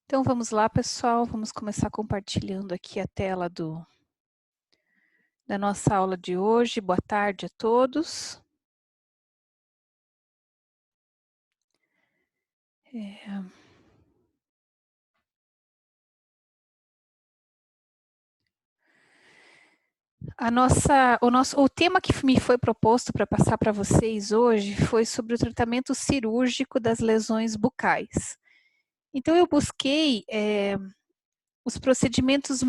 Então vamos lá, pessoal, vamos começar compartilhando aqui a tela da nossa aula de hoje. Boa tarde a todos. O tema que me foi proposto para passar para vocês hoje foi sobre o tratamento cirúrgico das lesões bucais. Então eu busquei os procedimentos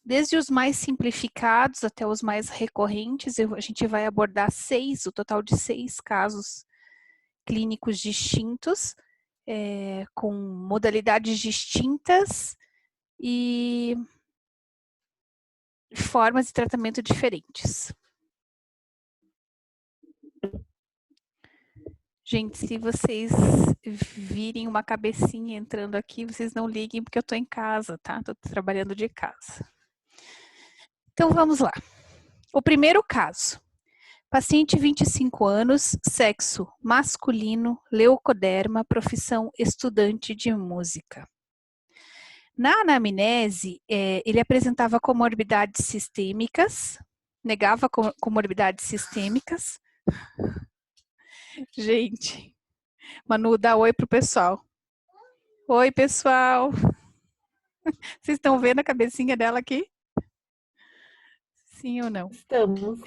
desde os mais simplificados até os mais recorrentes. A gente vai abordar o total de 6 casos clínicos distintos, com modalidades distintas e formas de tratamento diferentes. Gente, se vocês virem uma cabecinha entrando aqui, vocês não liguem porque eu tô em casa, tá? Tô trabalhando de casa. Então vamos lá. O primeiro caso. Paciente 25 anos, sexo masculino, leucoderma, profissão estudante de música. Na anamnese, ele apresentava comorbidades sistêmicas, negava comorbidades sistêmicas. Gente, Manu, dá oi pro pessoal. Oi, pessoal. Vocês estão vendo a cabecinha dela aqui? Sim ou não? Estamos.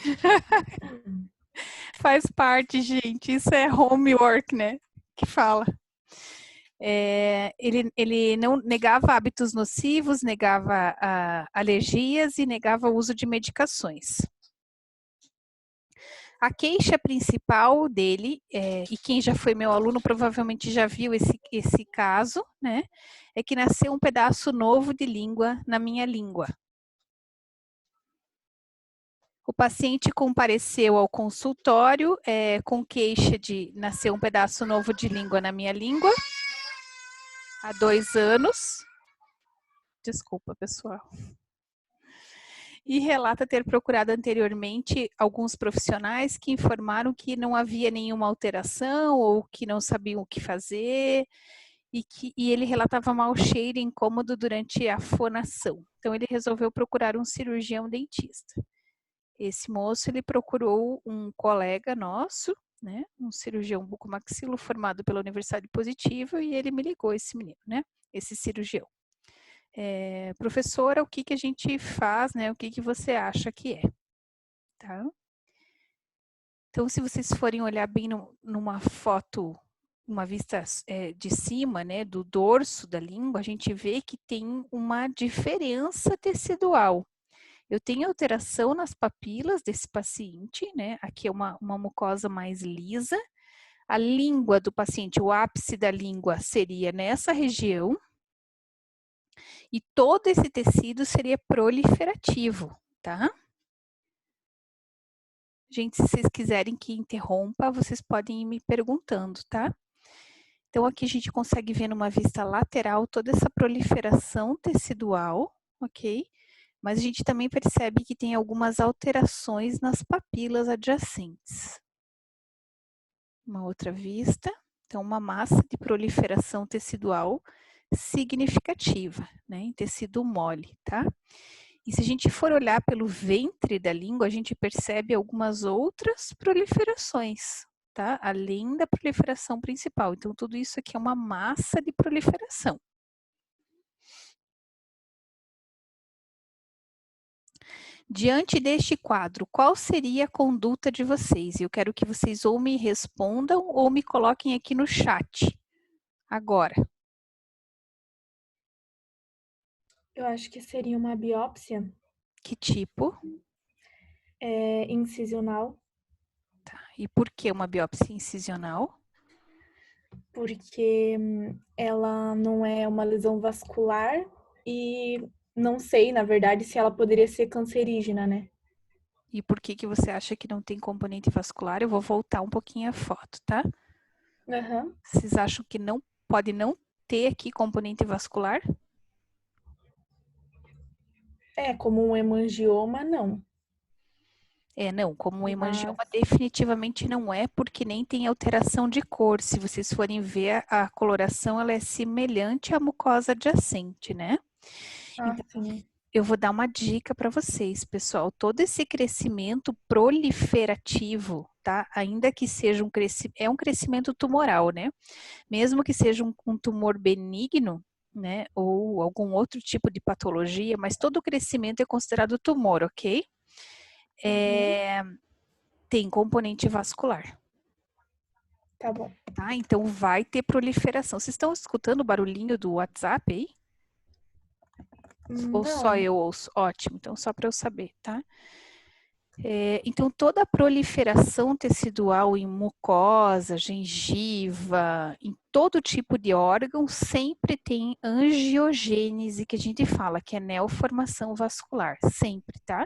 Faz parte, gente. Isso é homework, né? Que fala. Ele não negava hábitos nocivos, negava alergias e negava o uso de medicações. A queixa principal dele, e quem já foi meu aluno provavelmente já viu esse caso, né? É que nasceu um pedaço novo de língua na minha língua. O paciente compareceu ao consultório com queixa de nascer um pedaço novo de língua na minha língua, há 2 anos. Desculpa, pessoal. E relata ter procurado anteriormente alguns profissionais que informaram que não havia nenhuma alteração ou que não sabiam o que fazer e ele relatava mau cheiro e incômodo durante a fonação. Então ele resolveu procurar um cirurgião dentista. Esse moço ele procurou um colega nosso, né, um cirurgião bucomaxilo formado pela Universidade Positiva, e ele me ligou, esse menino, né, esse cirurgião. Professora, o que a gente faz, né? O que você acha que é? Tá? Então, se vocês forem olhar bem numa foto, uma vista de cima, né, do dorso da língua, a gente vê que tem uma diferença tecidual. Eu tenho alteração nas papilas desse paciente, né? Aqui é uma mucosa mais lisa. A língua do paciente, o ápice da língua seria nessa região, e todo esse tecido seria proliferativo, tá? Gente, se vocês quiserem que interrompa, vocês podem ir me perguntando, tá? Então, aqui a gente consegue ver numa vista lateral toda essa proliferação tecidual, ok? Mas a gente também percebe que tem algumas alterações nas papilas adjacentes. Uma outra vista, então uma massa de proliferação tecidual significativa, né, em tecido mole, tá? E se a gente for olhar pelo ventre da língua, a gente percebe algumas outras proliferações, tá? Além da proliferação principal. Então, tudo isso aqui é uma massa de proliferação. Diante deste quadro, qual seria a conduta de vocês? Eu quero que vocês ou me respondam ou me coloquem aqui no chat. Agora. Eu acho que seria uma biópsia. Que tipo? Incisional. Tá. E por que uma biópsia incisional? Porque ela não é uma lesão vascular e não sei, na verdade, se ela poderia ser cancerígena, né? E por que você acha que não tem componente vascular? Eu vou voltar um pouquinho a foto, tá? Uhum. Vocês acham que não pode não ter aqui componente vascular? Como um hemangioma, não. Não, como hemangioma Mas, definitivamente não é, porque nem tem alteração de cor. Se vocês forem ver, a coloração ela é semelhante à mucosa adjacente, né? Então, sim. eu vou dar uma dica para vocês, pessoal. Todo esse crescimento proliferativo, tá? Ainda que seja um crescimento tumoral, né? Mesmo que seja um tumor benigno, né? Ou algum outro tipo de patologia, mas todo crescimento é considerado tumor, ok? Uhum. Tem componente vascular, Tá bom. tá? Então vai ter proliferação. Vocês estão escutando o barulhinho do WhatsApp aí? Ou só Não. eu ouço? Ótimo, então só para eu saber, tá? Então toda a proliferação tecidual em mucosa, gengiva, em todo tipo de órgão, sempre tem angiogênese, que a gente fala, que é neoformação vascular, sempre, tá?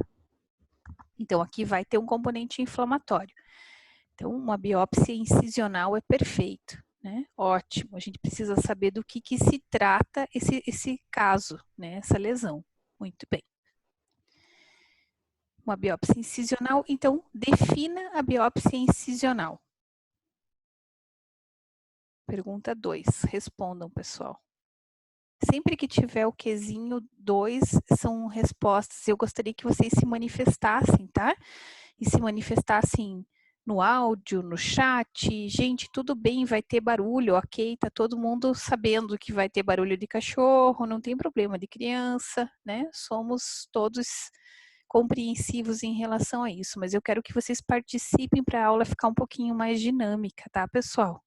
Então aqui vai ter um componente inflamatório. Então, uma biópsia incisional é perfeito, né? Ótimo. A gente precisa saber do que se trata esse caso, né? Essa lesão. Muito bem. Uma biópsia incisional, então, defina a biópsia incisional. Pergunta 2. Respondam, pessoal. Sempre que tiver o quezinho 2, são respostas. Eu gostaria que vocês se manifestassem, tá? E se manifestassem no áudio, no chat. Gente, tudo bem, vai ter barulho, ok? Tá todo mundo sabendo que vai ter barulho de cachorro, não tem problema de criança, né? Somos todos compreensivos em relação a isso, mas eu quero que vocês participem para a aula ficar um pouquinho mais dinâmica, tá, pessoal?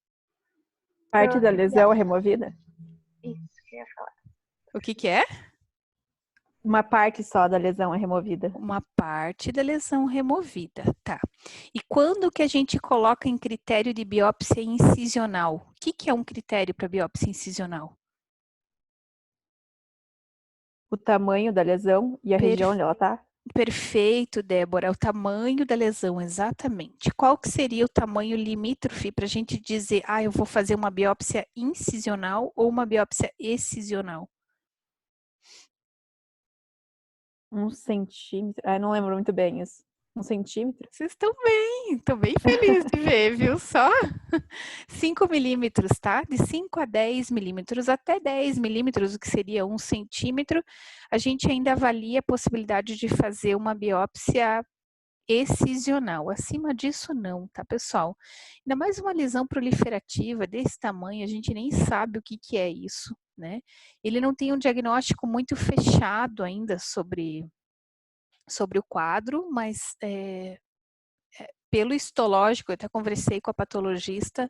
Parte da lesão é removida? Isso que eu ia falar. O que é? Uma parte só da lesão é removida. Uma parte da lesão removida, tá. E quando que a gente coloca em critério de biópsia incisional? O que é um critério para biópsia incisional? O tamanho da lesão e a região onde ela tá? Perfeito, Débora. O tamanho da lesão, exatamente. Qual que seria o tamanho limítrofe para a gente dizer, eu vou fazer uma biópsia incisional ou uma biópsia excisional? 1 centímetro. Não lembro muito bem isso. 1 centímetro? Vocês estão bem felizes de ver, viu? Só 5 milímetros, tá? De 5 a 10 milímetros, até 10 milímetros, o que seria 1 centímetro, a gente ainda avalia a possibilidade de fazer uma biópsia excisional. Acima disso, não, tá, pessoal? Ainda mais uma lesão proliferativa desse tamanho, a gente nem sabe o que é isso, né? Ele não tem um diagnóstico muito fechado ainda sobre o quadro, mas pelo histológico, eu até conversei com a patologista,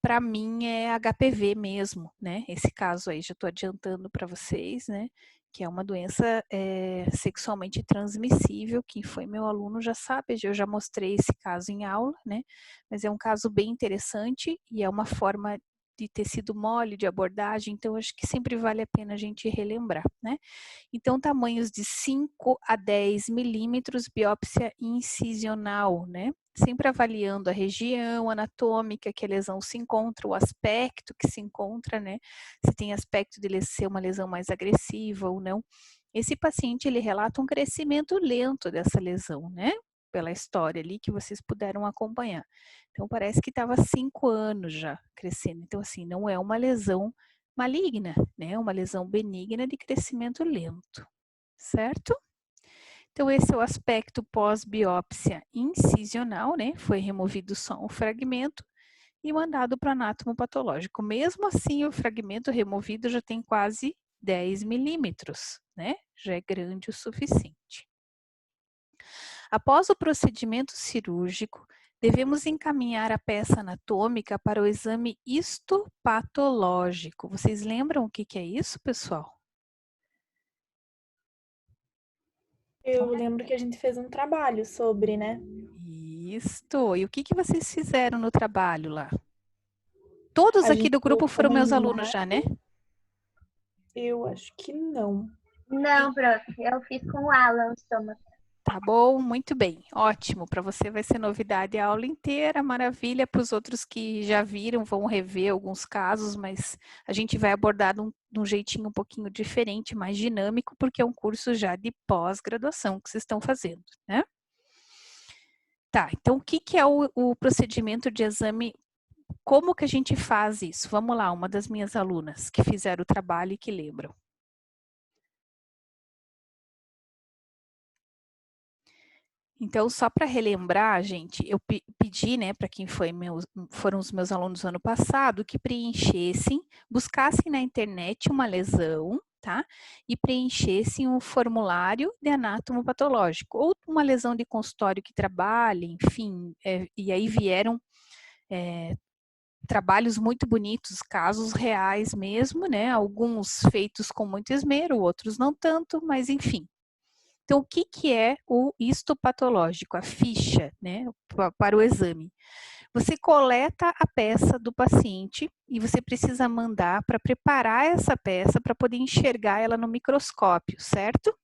para mim é HPV mesmo, né? Esse caso aí, já estou adiantando para vocês, né? Que é uma doença sexualmente transmissível. Quem foi meu aluno já sabe, eu já mostrei esse caso em aula, né? Mas é um caso bem interessante e é uma forma de tecido mole, de abordagem, então acho que sempre vale a pena a gente relembrar, né? Então, tamanhos de 5 a 10 milímetros, biópsia incisional, né? Sempre avaliando a região anatômica que a lesão se encontra, o aspecto que se encontra, né? Se tem aspecto de ser uma lesão mais agressiva ou não. Esse paciente, ele relata um crescimento lento dessa lesão, né? Pela história ali que vocês puderam acompanhar. Então, parece que estava 5 anos já crescendo. Então, assim, não é uma lesão maligna, né? Uma lesão benigna de crescimento lento, certo? Então, esse é o aspecto pós-biópsia incisional, né? Foi removido só um fragmento e mandado para anatomopatológico. Mesmo assim, o fragmento removido já tem quase 10 milímetros, né? Já é grande o suficiente. Após o procedimento cirúrgico, devemos encaminhar a peça anatômica para o exame histopatológico. Vocês lembram o que é isso, pessoal? Eu lembro que a gente fez um trabalho sobre, né? Isto. E o que vocês fizeram no trabalho lá? Todos A aqui gente do grupo foram colocou meus uma alunos já, né? Eu acho que não. Não, prof, eu fiz com o Alan o estômago. Tá bom, muito bem, ótimo. Para você vai ser novidade a aula inteira, maravilha. Para os outros que já viram, vão rever alguns casos, mas a gente vai abordar de um jeitinho um pouquinho diferente, mais dinâmico, porque é um curso já de pós-graduação que vocês estão fazendo, né? Tá, então o que é o procedimento de exame? Como que a gente faz isso? Vamos lá, uma das minhas alunas que fizeram o trabalho e que lembram. Então, só para relembrar, gente, eu pedi, né, para quem foram os meus alunos ano passado, que preenchessem, buscassem na internet uma lesão, tá? E preenchessem um formulário de anátomo patológico, ou uma lesão de consultório que trabalhe, enfim, e aí vieram trabalhos muito bonitos, casos reais mesmo, né? Alguns feitos com muito esmero, outros não tanto, mas enfim. Então, o que é o histopatológico? A ficha, né, para o exame. Você coleta a peça do paciente e você precisa mandar para preparar essa peça para poder enxergar ela no microscópio, certo?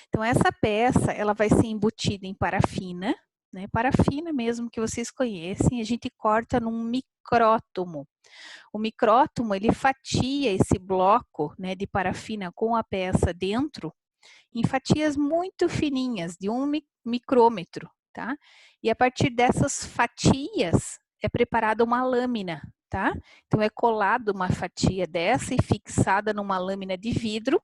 Então, essa peça, ela vai ser embutida em parafina, né, parafina mesmo que vocês conhecem, a gente corta num micrótomo. O micrótomo, ele fatia esse bloco, né, de parafina com a peça dentro, em fatias muito fininhas, de 1 micrômetro, tá? E a partir dessas fatias é preparada uma lâmina, tá? Então é colada uma fatia dessa e fixada numa lâmina de vidro.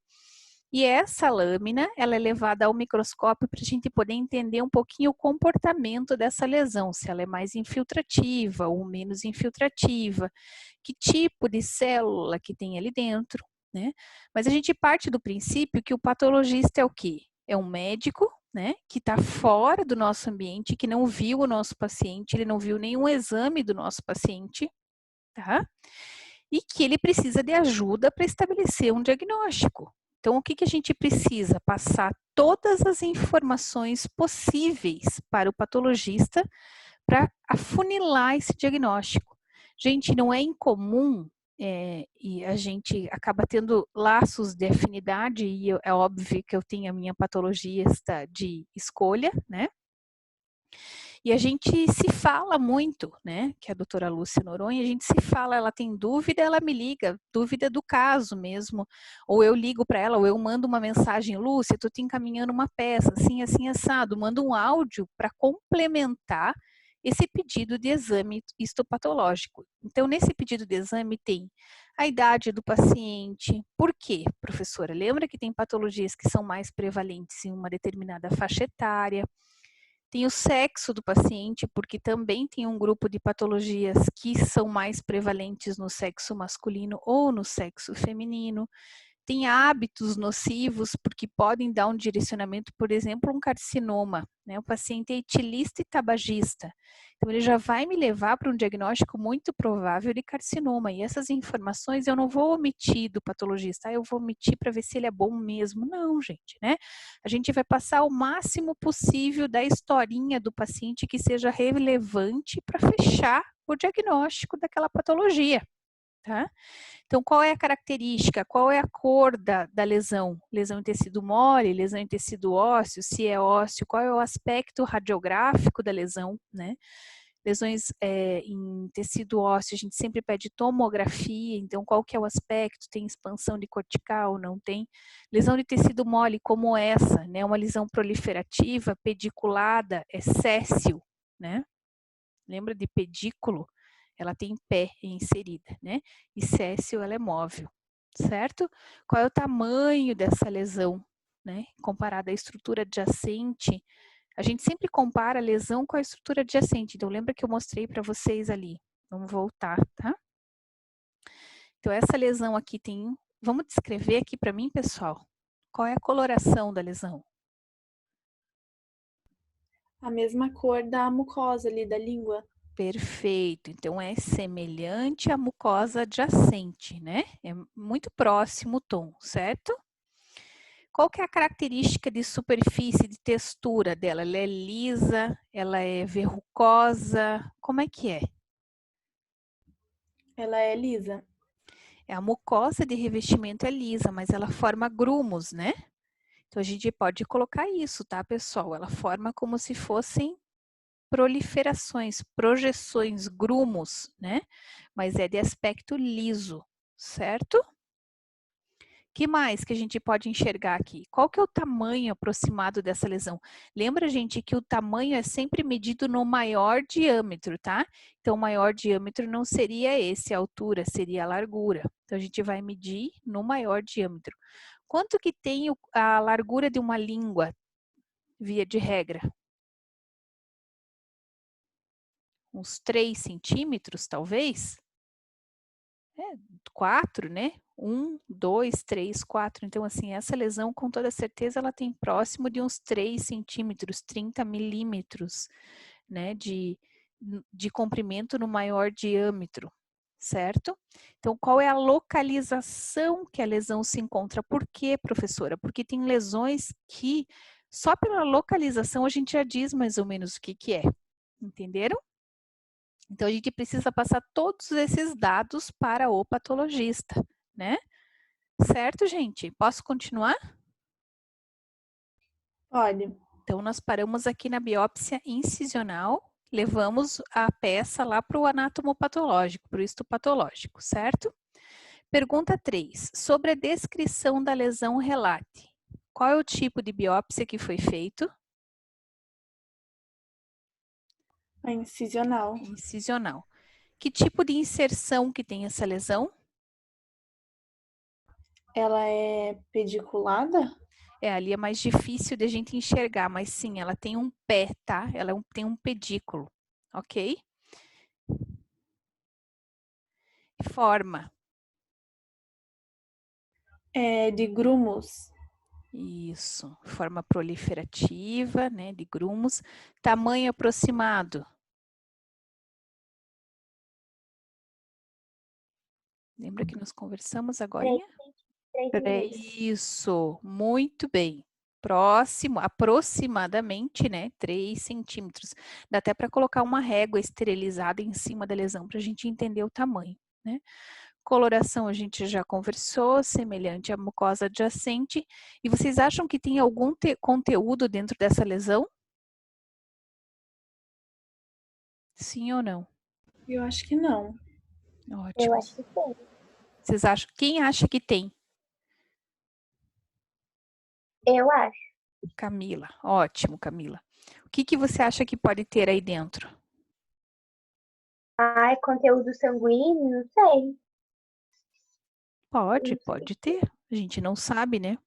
E essa lâmina, ela é levada ao microscópio para a gente poder entender um pouquinho o comportamento dessa lesão, se ela é mais infiltrativa ou menos infiltrativa, que tipo de célula que tem ali dentro, né? Mas a gente parte do princípio que o patologista é o quê? É um médico, né, que está fora do nosso ambiente, que não viu o nosso paciente, ele não viu nenhum exame do nosso paciente, tá? E que ele precisa de ajuda para estabelecer um diagnóstico. Então, o que a gente precisa? Passar todas as informações possíveis para o patologista para afunilar esse diagnóstico. Gente, não é incomum e a gente acaba tendo laços de afinidade, e é óbvio que eu tenho a minha patologista de escolha, né? E a gente se fala muito, né? Que é a doutora Lúcia Noronha, a gente se fala, ela tem dúvida, ela me liga, dúvida do caso mesmo. Ou eu ligo para ela, ou eu mando uma mensagem, Lúcia, estou te encaminhando uma peça, assim, assim, assado. Mando um áudio para complementar esse pedido de exame histopatológico. Então, nesse pedido de exame tem a idade do paciente. Por quê, professora? Lembra que tem patologias que são mais prevalentes em uma determinada faixa etária. Tem o sexo do paciente, porque também tem um grupo de patologias que são mais prevalentes no sexo masculino ou no sexo feminino. Tem hábitos nocivos, porque podem dar um direcionamento, por exemplo, um carcinoma, né? O paciente é etilista e tabagista. Então, ele já vai me levar para um diagnóstico muito provável de carcinoma. E essas informações eu não vou omitir do patologista, eu vou omitir para ver se ele é bom mesmo. Não, gente, né? A gente vai passar o máximo possível da historinha do paciente que seja relevante para fechar o diagnóstico daquela patologia. Tá? Então, qual é a característica? Qual é a cor da lesão? Lesão em tecido mole, lesão em tecido ósseo, se é ósseo, qual é o aspecto radiográfico da lesão, né? Lesões em tecido ósseo, a gente sempre pede tomografia, então qual que é o aspecto? Tem expansão de cortical, não tem? Lesão de tecido mole como essa, né? Uma lesão proliferativa, pediculada, é céssio, né? Lembra de pedículo? Ela tem pé inserida, né? E céssio, ela é móvel, certo? Qual é o tamanho dessa lesão, né? Comparada à estrutura adjacente. A gente sempre compara a lesão com a estrutura adjacente. Então, lembra que eu mostrei para vocês ali. Vamos voltar, tá? Então, essa lesão aqui tem... Vamos descrever aqui para mim, pessoal. Qual é a coloração da lesão? A mesma cor da mucosa ali da língua. Perfeito. Então, é semelhante à mucosa adjacente, né? É muito próximo o tom, certo? Qual que é a característica de superfície, de textura dela? Ela é lisa? Ela é verrucosa? Como é que é? Ela é lisa. A mucosa de revestimento é lisa, mas ela forma grumos, né? Então, a gente pode colocar isso, tá, pessoal? Ela forma como se fossem proliferações, projeções, grumos, né? Mas é de aspecto liso, certo? que mais que a gente pode enxergar aqui? Qual que é o tamanho aproximado dessa lesão? Lembra, gente, que o tamanho é sempre medido no maior diâmetro, tá? Então, o maior diâmetro não seria esse, a altura, seria a largura. Então, a gente vai medir no maior diâmetro. Quanto que tem a largura de uma língua, via de regra? Uns 3 centímetros, talvez? 4, né? 1, 2, 3, 4. Então, assim, essa lesão, com toda certeza, ela tem próximo de uns 3 centímetros, 30 milímetros, né? De comprimento no maior diâmetro, certo? Então, qual é a localização que a lesão se encontra? Por quê, professora? Porque tem lesões que, só pela localização, a gente já diz mais ou menos o que que é. Entenderam? Então, a gente precisa passar todos esses dados para o patologista, né? Certo, gente? Posso continuar? Pode. Então, nós paramos aqui na biópsia incisional, levamos a peça lá para o anatomopatológico, para o histopatológico, certo? Pergunta 3. Sobre a descrição da lesão, relate. Qual é o tipo de biópsia que foi feito? A incisional. Incisional. Que tipo de inserção que tem essa lesão? Ela é pediculada? Ali é mais difícil de a gente enxergar, mas sim, ela tem um pé, tá? Ela tem um pedículo, ok? Forma. É de grumos. Isso, forma proliferativa, né, de grumos. Tamanho aproximado. Lembra que nós conversamos agora? 3,5. Isso, muito bem. Próximo, aproximadamente, né, 3 centímetros. Dá até para colocar uma régua esterilizada em cima da lesão para a gente entender o tamanho, né? Coloração a gente já conversou, semelhante à mucosa adjacente. E vocês acham que tem algum conteúdo dentro dessa lesão? Sim ou não? Eu acho que não. Eu Ótimo. acho que sim. Vocês acham? Quem acha que tem? Eu acho. Camila. Ótimo, Camila. O que que você acha que pode ter aí dentro? Ai, conteúdo sanguíneo, não sei. Pode ter. A gente não sabe, né?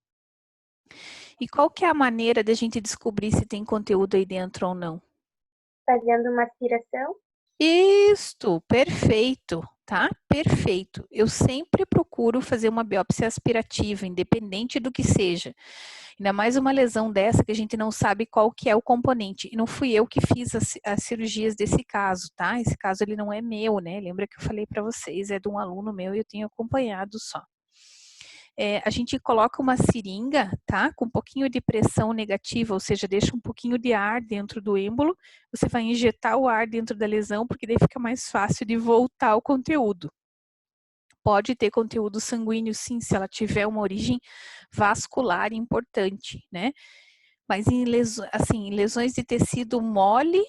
E qual que é a maneira de a gente descobrir se tem conteúdo aí dentro ou não? Fazendo uma aspiração. Isto, perfeito, tá? Perfeito. Eu sempre procuro fazer uma biópsia aspirativa, independente do que seja. Ainda mais uma lesão dessa que a gente não sabe qual que é o componente. E não fui eu que fiz as cirurgias desse caso, tá? Esse caso ele não é meu, né? Lembra que eu falei para vocês, é de um aluno meu e eu tenho acompanhado só. A gente coloca uma seringa, tá? Com um pouquinho de pressão negativa, ou seja, deixa um pouquinho de ar dentro do êmbolo. Você vai injetar o ar dentro da lesão, porque daí fica mais fácil de voltar o conteúdo. Pode ter conteúdo sanguíneo, sim, se ela tiver uma origem vascular importante, né? Mas em lesões de tecido mole,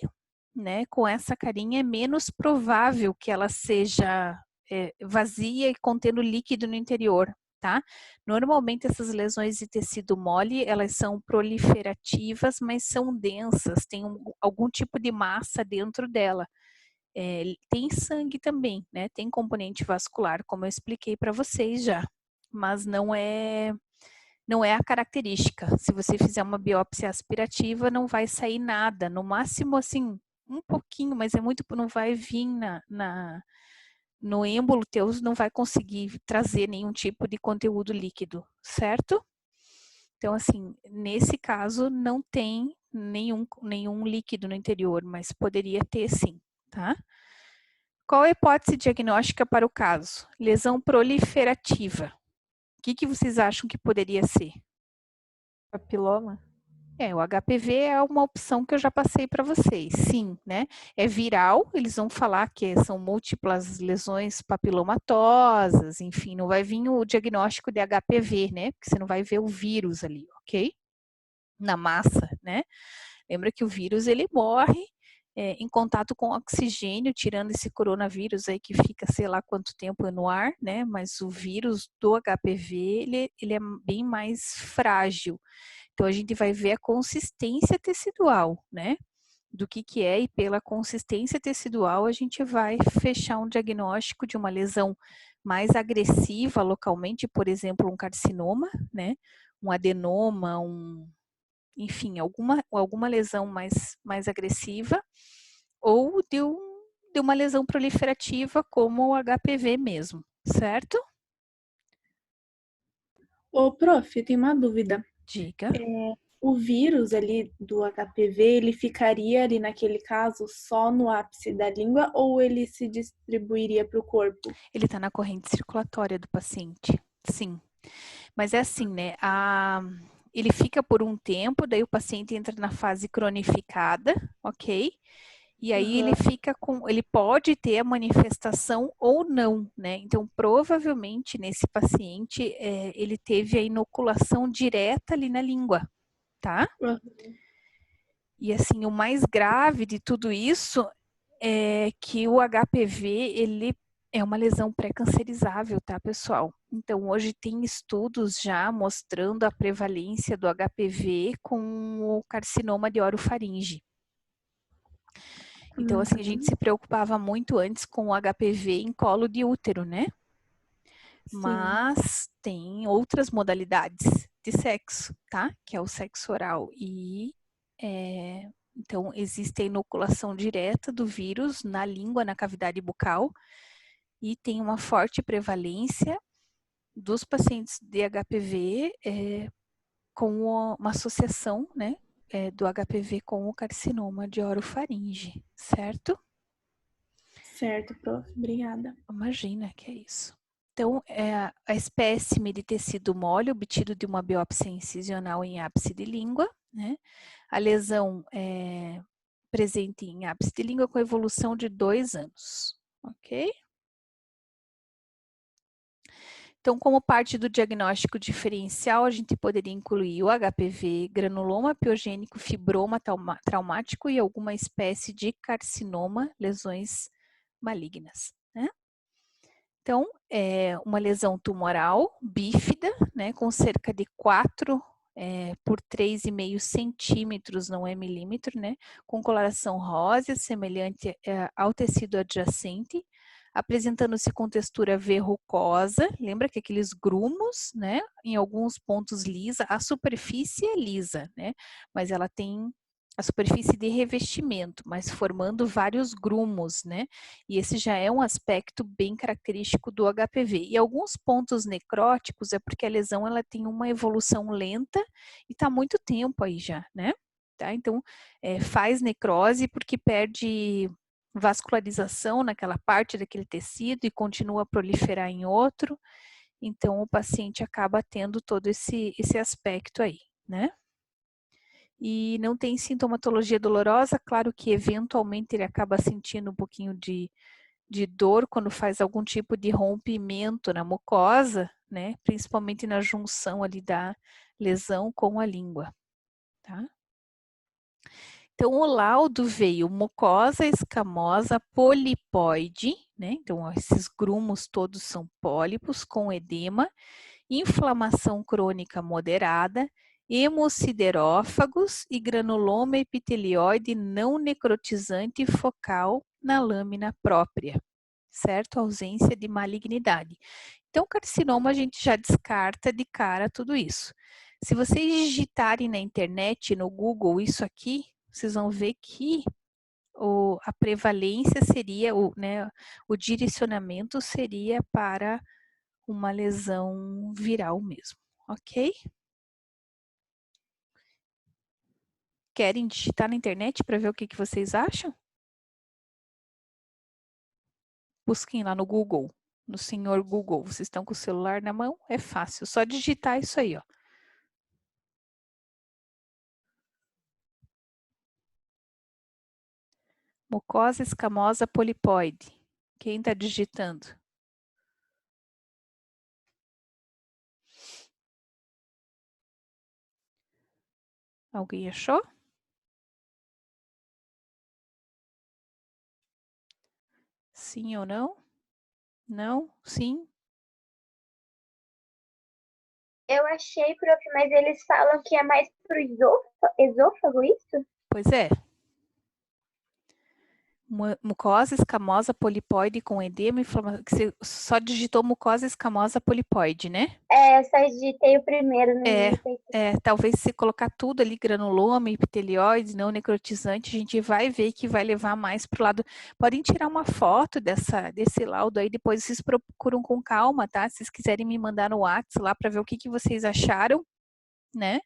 né, com essa carinha, é menos provável que ela seja vazia e contendo líquido no interior, tá? Normalmente essas lesões de tecido mole, elas são proliferativas, mas são densas, tem algum tipo de massa dentro dela. Tem sangue também, né? Tem componente vascular, como eu expliquei para vocês já, mas não é a característica. Se você fizer uma biópsia aspirativa, não vai sair nada, no máximo assim, um pouquinho, mas é muito, não vai vir no êmbolo teu, não vai conseguir trazer nenhum tipo de conteúdo líquido, certo? Então, assim, nesse caso, não tem nenhum líquido no interior, mas poderia ter sim, tá? Qual a hipótese diagnóstica para o caso? Lesão proliferativa. O que vocês acham que poderia ser? Papiloma? O HPV é uma opção que eu já passei para vocês, sim, né? É viral, eles vão falar que são múltiplas lesões papilomatosas, enfim, não vai vir o diagnóstico de HPV, né? Porque você não vai ver o vírus ali, ok? Na massa, né? Lembra que o vírus, ele morre em contato com oxigênio, tirando esse coronavírus aí que fica sei lá quanto tempo no ar, né? Mas o vírus do HPV, ele é bem mais frágil. Então, a gente vai ver a consistência tecidual, né? Do que é, e pela consistência tecidual, a gente vai fechar um diagnóstico de uma lesão mais agressiva localmente, por exemplo, um carcinoma, né? Um adenoma, enfim, alguma lesão mais agressiva, ou de uma lesão proliferativa como o HPV mesmo, certo? Ô, prof, eu tenho uma dúvida. Diga. O vírus ali do HPV, ele ficaria ali naquele caso só no ápice da língua ou ele se distribuiria para o corpo? Ele está na corrente circulatória do paciente, sim. Mas é assim, né? Ele fica por um tempo, daí o paciente entra na fase cronificada, ok? E aí ele pode ter a manifestação ou não, né? Então, provavelmente nesse paciente ele teve a inoculação direta ali na língua, tá? Uhum. E assim, o mais grave de tudo isso é que o HPV, ele é uma lesão pré-cancerizável, tá, pessoal? Então, hoje tem estudos já mostrando a prevalência do HPV com o carcinoma de orofaringe. Então, assim, a gente se preocupava muito antes com o HPV em colo de útero, né? Sim. Mas tem outras modalidades de sexo, tá? Que é o sexo oral. E então existe a inoculação direta do vírus na língua, na cavidade bucal, e tem uma forte prevalência dos pacientes de HPV com uma associação, né? Do HPV com o carcinoma de orofaringe, certo? Certo, prof. Obrigada. Imagina que é isso. Então, a espécime de tecido mole obtido de uma biópsia incisional em ápice de língua, né? A lesão é presente em ápice de língua com evolução de 2 anos, ok? Então, como parte do diagnóstico diferencial, a gente poderia incluir o HPV, granuloma piogênico, fibroma traumático e alguma espécie de carcinoma, lesões malignas, né? Então, é uma lesão tumoral bífida, né, com cerca de 4 por 3,5 centímetros, não é milímetro, né, com coloração rosa, semelhante ao tecido adjacente, apresentando-se com textura verrucosa, lembra que aqueles grumos, né, em alguns pontos lisa, a superfície é lisa, né, mas ela tem a superfície de revestimento, mas formando vários grumos, né, e esse já é um aspecto bem característico do HPV. E alguns pontos necróticos é porque a lesão ela tem uma evolução lenta e está há muito tempo aí já, né, tá, então faz necrose porque perde vascularização naquela parte daquele tecido e continua a proliferar em outro, então o paciente acaba tendo todo esse aspecto aí, né? E não tem sintomatologia dolorosa, claro que eventualmente ele acaba sentindo um pouquinho de dor quando faz algum tipo de rompimento na mucosa, né? Principalmente na junção ali da lesão com a língua, tá? Então, o laudo veio mucosa escamosa polipoide, né? Então, esses grumos todos são pólipos com edema, inflamação crônica moderada, hemosiderófagos e granuloma epitelioide não necrotizante focal na lâmina própria, certo? Ausência de malignidade. Então, carcinoma a gente já descarta de cara tudo isso. Se vocês digitarem na internet, no Google, isso aqui, vocês vão ver que a prevalência seria, o direcionamento seria para uma lesão viral mesmo, ok? Querem digitar na internet para ver o que vocês acham? Busquem lá no Google, no senhor Google. Vocês estão com o celular na mão? É fácil, só digitar isso aí, ó. Mucosa escamosa polipoide. Quem está digitando? Alguém achou? Sim ou não? Não? Sim? Eu achei, prof, mas eles falam que é mais pro esôfago isso? Pois é. Mucosa escamosa polipoide com edema, inflamação. Você só digitou mucosa escamosa polipoide, né? É, só digitei o primeiro, não digitei. Talvez se colocar tudo ali, granuloma, epitelióide, não necrotizante, a gente vai ver que vai levar mais para o lado. Podem tirar uma foto desse laudo aí, depois vocês procuram com calma, tá? Se vocês quiserem me mandar no WhatsApp lá para ver o que vocês acharam, né?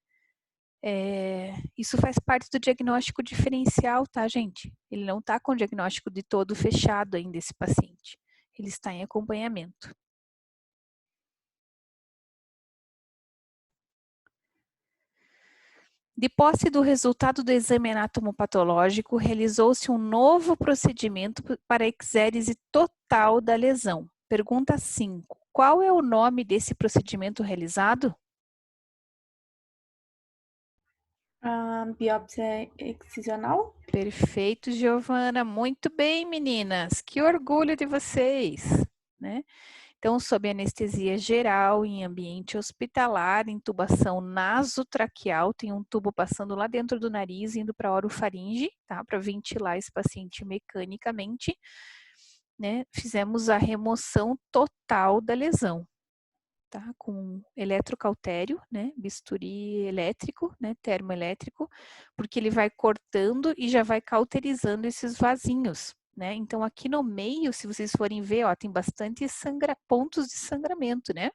Isso faz parte do diagnóstico diferencial, tá, gente? Ele não está com o diagnóstico de todo fechado ainda, esse paciente. Ele está em acompanhamento. De posse do resultado do exame anatomopatológico, realizou-se um novo procedimento para a exérese total da lesão. Pergunta 5. Qual é o nome desse procedimento realizado? A biópsia excisional? Perfeito, Giovana. Muito bem, meninas. Que orgulho de vocês, né? Então, sob anestesia geral, em ambiente hospitalar, intubação nasotraqueal, tem um tubo passando lá dentro do nariz, indo para a orofaringe, tá? Para ventilar esse paciente mecanicamente, né? Fizemos a remoção total da lesão, tá? Com eletrocautério, né? Bisturi elétrico, né? Termoelétrico, porque ele vai cortando e já vai cauterizando esses vasinhos, né? Então, aqui no meio, se vocês forem ver, ó, tem bastante pontos de sangramento, né?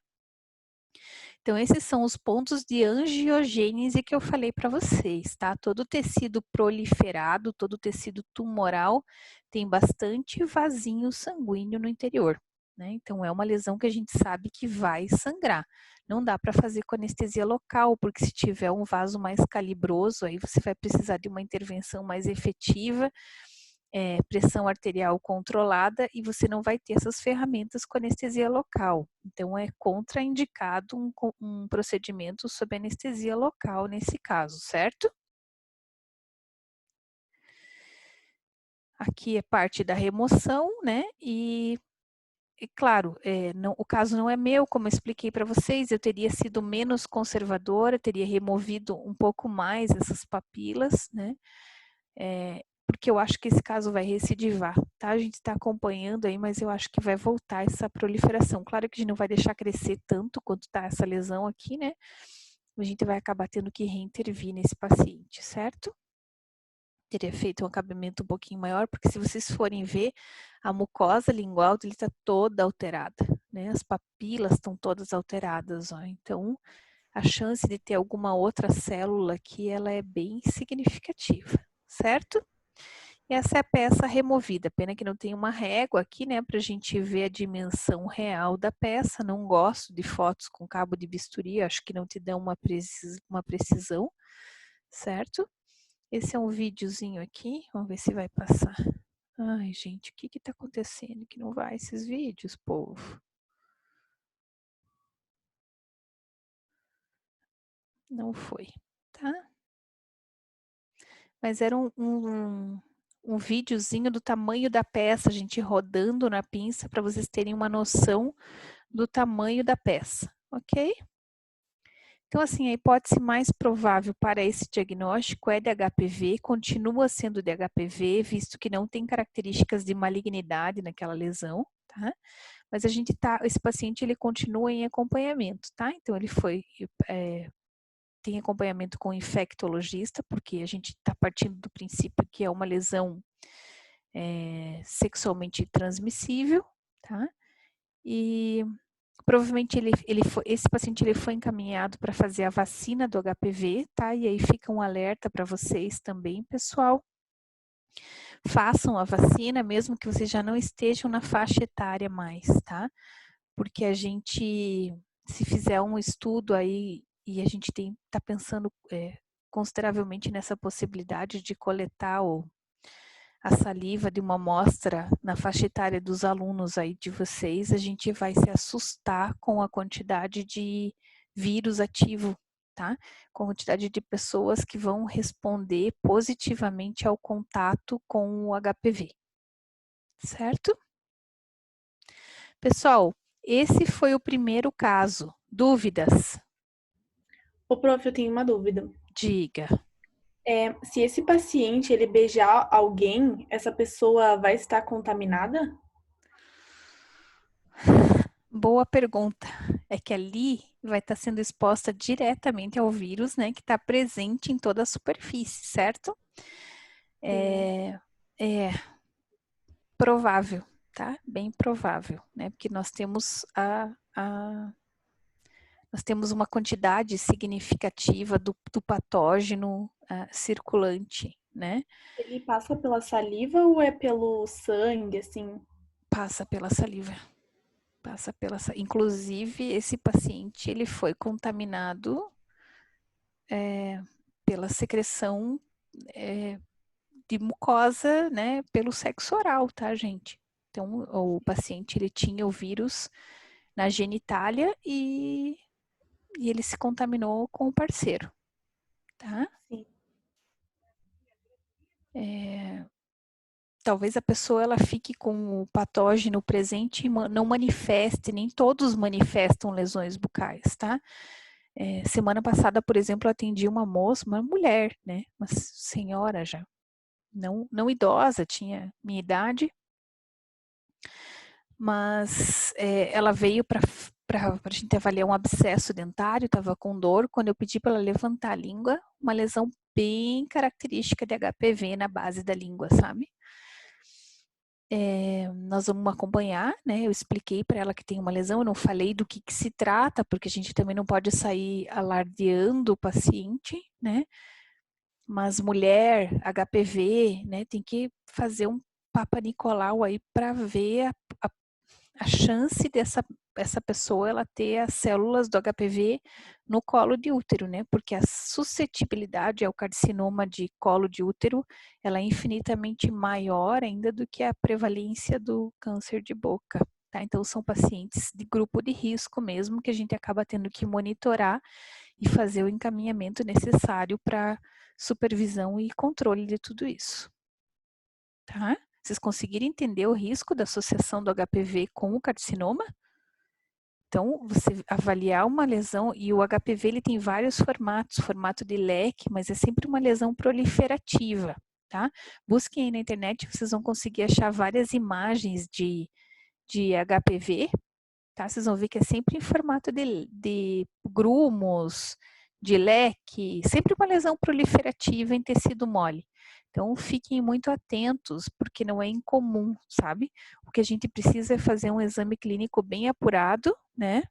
Então, esses são os pontos de angiogênese que eu falei para vocês, tá? Todo tecido proliferado, todo tecido tumoral tem bastante vasinho sanguíneo no interior, né? Então, é uma lesão que a gente sabe que vai sangrar. Não dá para fazer com anestesia local, porque se tiver um vaso mais calibroso, aí você vai precisar de uma intervenção mais efetiva, pressão arterial controlada, e você não vai ter essas ferramentas com anestesia local. Então, é contraindicado um procedimento sob anestesia local nesse caso, certo? Aqui é parte da remoção, né? E claro, o caso não é meu, como eu expliquei para vocês, eu teria sido menos conservadora, teria removido um pouco mais essas papilas, né? Porque eu acho que esse caso vai recidivar, tá? A gente está acompanhando aí, mas eu acho que vai voltar essa proliferação. Claro que a gente não vai deixar crescer tanto quanto está essa lesão aqui, né? A gente vai acabar tendo que reintervir nesse paciente, certo? Teria feito um acabamento um pouquinho maior, porque se vocês forem ver, a mucosa lingual dele está toda alterada, né? As papilas estão todas alteradas, ó. Então, a chance de ter alguma outra célula aqui, ela é bem significativa, certo? E essa é a peça removida, pena que não tem uma régua aqui, né, para a gente ver a dimensão real da peça. Não gosto de fotos com cabo de bisturi, acho que não te dão uma precisão, certo? Esse é um videozinho aqui, vamos ver se vai passar. Ai, gente, o que que tá acontecendo que não vai esses vídeos, povo? Não foi, tá? Mas era um videozinho do tamanho da peça, a gente rodando na pinça para vocês terem uma noção do tamanho da peça, ok? Então, assim, a hipótese mais provável para esse diagnóstico é de HPV, continua sendo de HPV, visto que não tem características de malignidade naquela lesão, tá? Mas esse paciente, ele continua em acompanhamento, tá? Então, ele tem acompanhamento com infectologista, porque a gente está partindo do princípio que é uma lesão sexualmente transmissível, tá? E provavelmente esse paciente ele foi encaminhado para fazer a vacina do HPV, tá? E aí fica um alerta para vocês também, pessoal. Façam a vacina, mesmo que vocês já não estejam na faixa etária mais, tá? Porque a gente, se fizer um estudo aí, e a gente está pensando consideravelmente nessa possibilidade de coletar a saliva de uma amostra na faixa etária dos alunos aí de vocês, a gente vai se assustar com a quantidade de vírus ativo, tá? Com a quantidade de pessoas que vão responder positivamente ao contato com o HPV, certo? Pessoal, esse foi o primeiro caso. Dúvidas? Ô, prof, eu tenho uma dúvida. Diga. Se esse paciente ele beijar alguém, essa pessoa vai estar contaminada? Boa pergunta. É que ali vai estar sendo exposta diretamente ao vírus, né, que está presente em toda a superfície, certo? É provável, tá? Bem provável, né? Porque nós temos nós temos uma quantidade significativa do patógeno circulante, né? Ele passa pela saliva ou é pelo sangue, assim? Passa pela saliva. Inclusive, esse paciente ele foi contaminado pela secreção de mucosa, né, pelo sexo oral, tá, gente? Então, o paciente ele tinha o vírus na genitália e ele se contaminou com o parceiro, tá? Sim. Talvez a pessoa ela fique com o patógeno presente e não manifeste, nem todos manifestam lesões bucais, tá? Semana passada, por exemplo, eu atendi uma moça, uma mulher, né? Uma senhora já, não idosa, tinha minha idade, mas ela veio para a gente avaliar um abscesso dentário, estava com dor. Quando eu pedi para ela levantar a língua, uma lesão bem característica de HPV na base da língua, sabe? Nós vamos acompanhar, né? Eu expliquei para ela que tem uma lesão, eu não falei do que se trata, porque a gente também não pode sair alardeando o paciente, né? Mas mulher, HPV, né? Tem que fazer um Papa Nicolau aí para ver a chance essa pessoa ela ter as células do HPV no colo de útero, né? Porque a suscetibilidade ao carcinoma de colo de útero, ela é infinitamente maior ainda do que a prevalência do câncer de boca, tá? Então são pacientes de grupo de risco mesmo que a gente acaba tendo que monitorar e fazer o encaminhamento necessário para supervisão e controle de tudo isso, tá? Vocês conseguiram entender o risco da associação do HPV com o carcinoma? Então, você avaliar uma lesão, e o HPV ele tem vários formatos, formato de leque, mas é sempre uma lesão proliferativa, tá? Busquem aí na internet, vocês vão conseguir achar várias imagens de HPV, tá? Vocês vão ver que é sempre em formato de grumos, de leque, sempre uma lesão proliferativa em tecido mole. Então, fiquem muito atentos, porque não é incomum, sabe? O que a gente precisa é fazer um exame clínico bem apurado, né?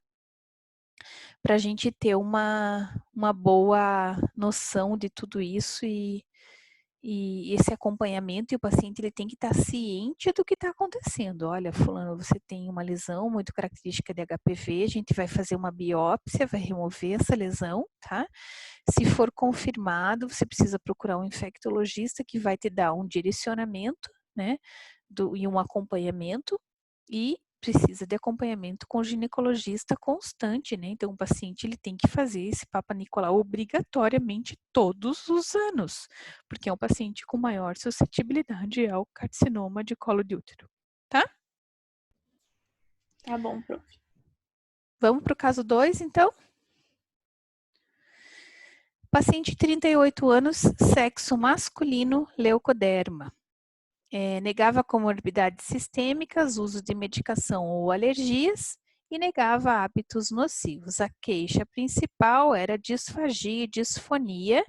Para a gente ter uma boa noção de tudo isso e esse acompanhamento, e o paciente ele tem que estar ciente do que está acontecendo. Olha, fulano, você tem uma lesão muito característica de HPV, a gente vai fazer uma biópsia, vai remover essa lesão, tá? Se for confirmado, você precisa procurar um infectologista que vai te dar um direcionamento, né, e um acompanhamento, e precisa de acompanhamento com o ginecologista constante, né? Então, o paciente ele tem que fazer esse Papa Nicolau obrigatoriamente todos os anos, porque é um paciente com maior suscetibilidade ao carcinoma de colo de útero, tá? Tá bom, prof. Vamos para o caso 2, então? Paciente 38 anos, sexo masculino, leucoderma. Negava comorbidades sistêmicas, uso de medicação ou alergias e negava hábitos nocivos. A queixa principal era disfagia e disfonia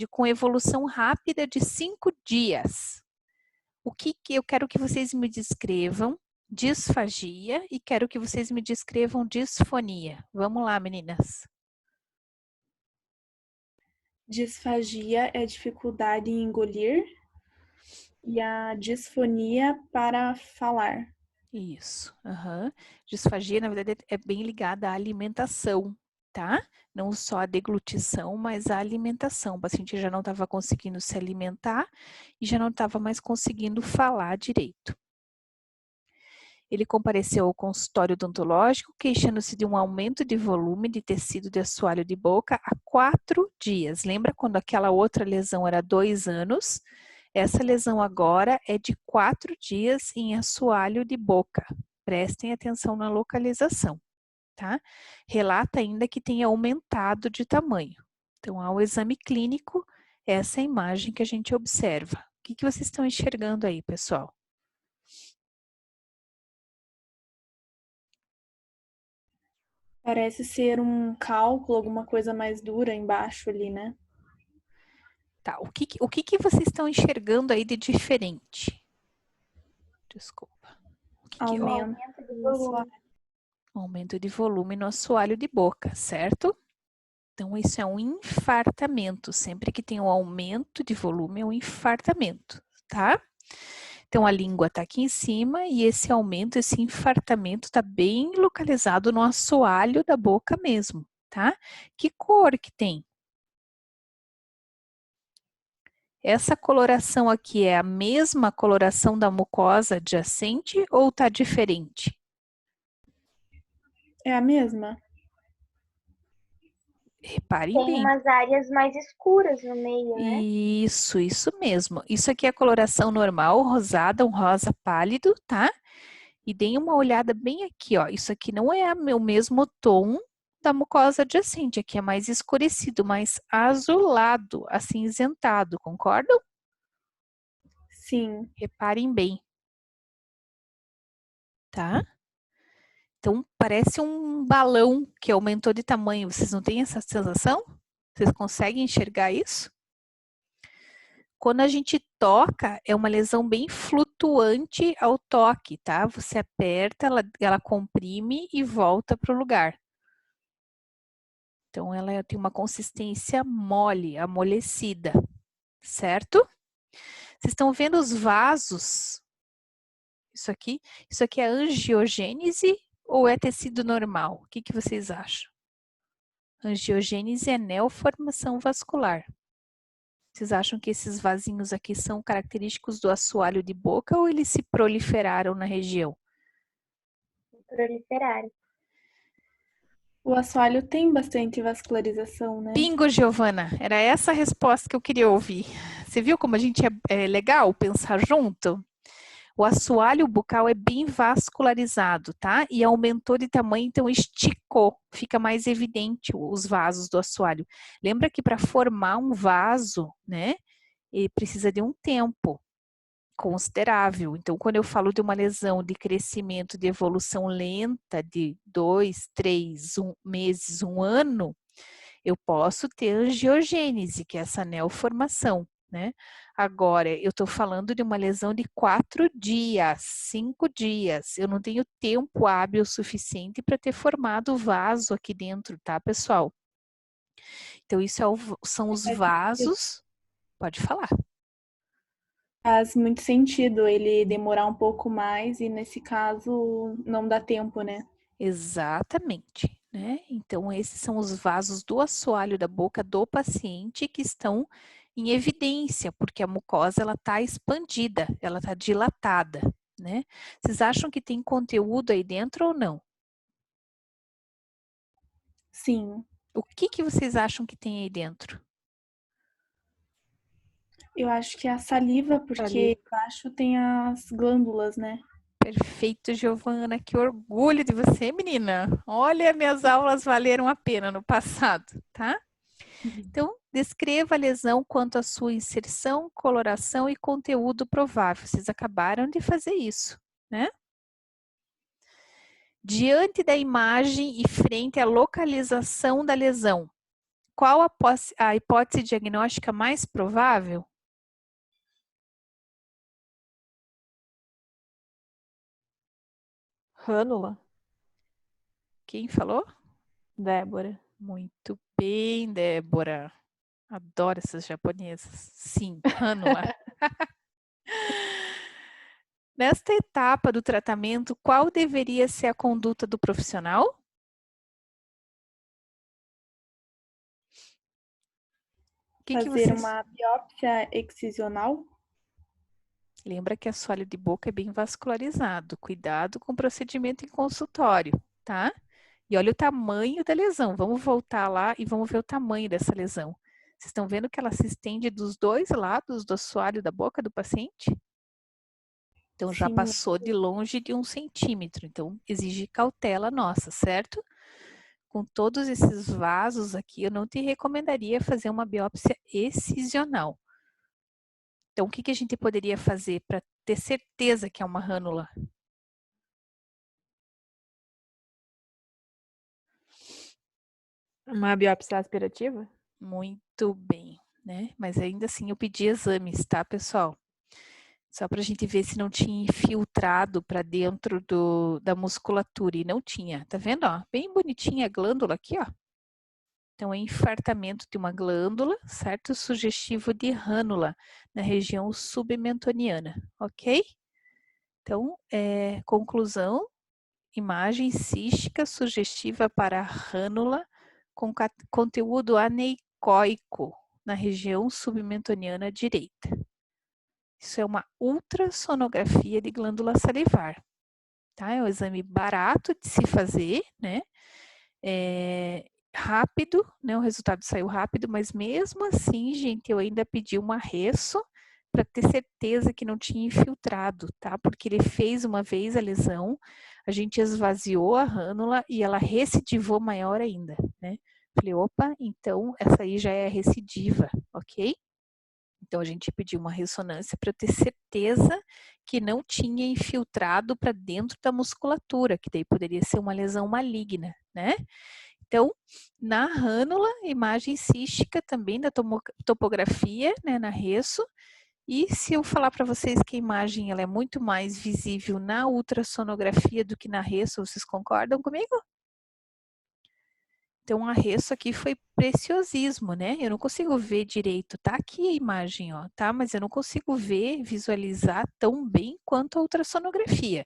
com evolução rápida de 5 dias. O que eu quero que vocês me descrevam? Disfagia e quero que vocês me descrevam disfonia. Vamos lá, meninas. Disfagia é dificuldade em engolir e a disfonia para falar. Isso. Uhum. Disfagia, na verdade, é bem ligada à alimentação, tá? Não só a deglutição, mas a alimentação. O paciente já não estava conseguindo se alimentar e já não estava mais conseguindo falar direito. Ele compareceu ao consultório odontológico, queixando-se de um aumento de volume de tecido de assoalho de boca há 4 dias. Lembra quando aquela outra lesão era 2 anos? Essa lesão agora é de 4 dias em assoalho de boca, prestem atenção na localização, tá? Relata ainda que tem aumentado de tamanho. Então, ao exame clínico, essa é a imagem que a gente observa. O que vocês estão enxergando aí, pessoal? Parece ser um cálculo, alguma coisa mais dura embaixo ali, né? Tá, o que vocês estão enxergando aí de diferente? Desculpa. Aumento Aumento de do volume. assoalho. Aumento de volume no assoalho de boca, certo? Então, isso é um infartamento. Sempre que tem um aumento de volume, é um infartamento, tá? Então, a língua está aqui em cima e esse aumento, esse infartamento está bem localizado no assoalho da boca mesmo, tá? Que cor que tem? Essa coloração aqui é a mesma coloração da mucosa adjacente ou está diferente? É a mesma? Reparem Tem bem. umas áreas mais escuras no meio, né? Isso mesmo. Isso aqui é a coloração normal, rosada, um rosa pálido, tá? E deem uma olhada bem aqui, ó. Isso aqui não é o mesmo tom da mucosa adjacente. Aqui é mais escurecido, mais azulado, acinzentado, concordam? Sim. Reparem bem. Tá? Então, parece um balão que aumentou de tamanho. Vocês não têm essa sensação? Vocês conseguem enxergar isso? Quando a gente toca, é uma lesão bem flutuante ao toque, tá? Você aperta, ela comprime e volta para o lugar. Então, ela tem uma consistência mole, amolecida, certo? Vocês estão vendo os vasos? Isso aqui é angiogênese ou é tecido normal? O que vocês acham? Angiogênese é neoformação vascular. Vocês acham que esses vasinhos aqui são característicos do assoalho de boca ou eles se proliferaram na região? Proliferaram. O assoalho tem bastante vascularização, né? Bingo, Giovana! Era essa a resposta que eu queria ouvir. Você viu como a gente é legal pensar junto? O assoalho bucal é bem vascularizado, tá? E aumentou de tamanho, então esticou. Fica mais evidente os vasos do assoalho. Lembra que para formar um vaso, né? Ele precisa de um tempo considerável. Então, quando eu falo de uma lesão de crescimento, de evolução lenta, de 2, 3 meses, 1 ano, eu posso ter angiogênese, que é essa neoformação, né? Agora, eu estou falando de uma lesão de 4 dias, 5 dias. Eu não tenho tempo hábil suficiente para ter formado o vaso aqui dentro, tá, pessoal? Então, isso são os vasos. Pode falar. Faz muito sentido ele demorar um pouco mais e, nesse caso, não dá tempo, né? Exatamente, né? Então, esses são os vasos do assoalho da boca do paciente que estão em evidência, porque a mucosa ela está expandida, ela está dilatada, né? Vocês acham que tem conteúdo aí dentro ou não? Sim. O que vocês acham que tem aí dentro? Eu acho que é a saliva, porque embaixo tem as glândulas, né? Perfeito, Giovana, que orgulho de você, menina. Olha, minhas aulas valeram a pena no passado, tá? Então, descreva a lesão quanto à sua inserção, coloração e conteúdo provável. Vocês acabaram de fazer isso, né? Diante da imagem e frente à localização da lesão, qual a hipótese diagnóstica mais provável? Rânula? Quem falou? Débora. Muito bem, Débora. Adoro essas japonesas. Sim, rânula. Nesta etapa do tratamento, qual deveria ser a conduta do profissional? Fazer uma biópsia excisional? Lembra que assoalho de boca é bem vascularizado. Cuidado com o procedimento em consultório, tá? E olha o tamanho da lesão. Vamos voltar lá e vamos ver o tamanho dessa lesão. Vocês estão vendo que ela se estende dos dois lados do assoalho da boca do paciente? Então, já Sim. passou de longe de 1 centímetro. Então, exige cautela nossa, certo? Com todos esses vasos aqui, eu não te recomendaria fazer uma biópsia excisional. Então, o que a gente poderia fazer para ter certeza que é uma rânula? Uma biópsia aspirativa? Muito bem, né? Mas ainda assim eu pedi exames, tá, pessoal? Só para a gente ver se não tinha infiltrado para dentro da musculatura. E não tinha, tá vendo? Ó, bem bonitinha a glândula aqui, ó. Então, é infartamento de uma glândula, certo? Sugestivo de rânula na região submentoniana, ok? Então, conclusão, imagem cística sugestiva para rânula com conteúdo aneicoico na região submentoniana direita. Isso é uma ultrassonografia de glândula salivar, tá? É um exame barato de se fazer, né? Rápido, né? O resultado saiu rápido, mas mesmo assim, gente, eu ainda pedi um arresso para ter certeza que não tinha infiltrado, tá? Porque ele fez uma vez a lesão, a gente esvaziou a rânula e ela recidivou maior ainda, né? Falei, opa, então essa aí já é recidiva, ok? Então a gente pediu uma ressonância para ter certeza que não tinha infiltrado para dentro da musculatura, que daí poderia ser uma lesão maligna, né? Então, na rânula, imagem cística também da topografia, né, na resso. E se eu falar para vocês que a imagem ela é muito mais visível na ultrassonografia do que na resso, vocês concordam comigo? Então, a resso aqui foi preciosismo, né? Eu não consigo ver direito, tá aqui a imagem, ó, tá? Mas eu não consigo ver, visualizar tão bem quanto a ultrassonografia.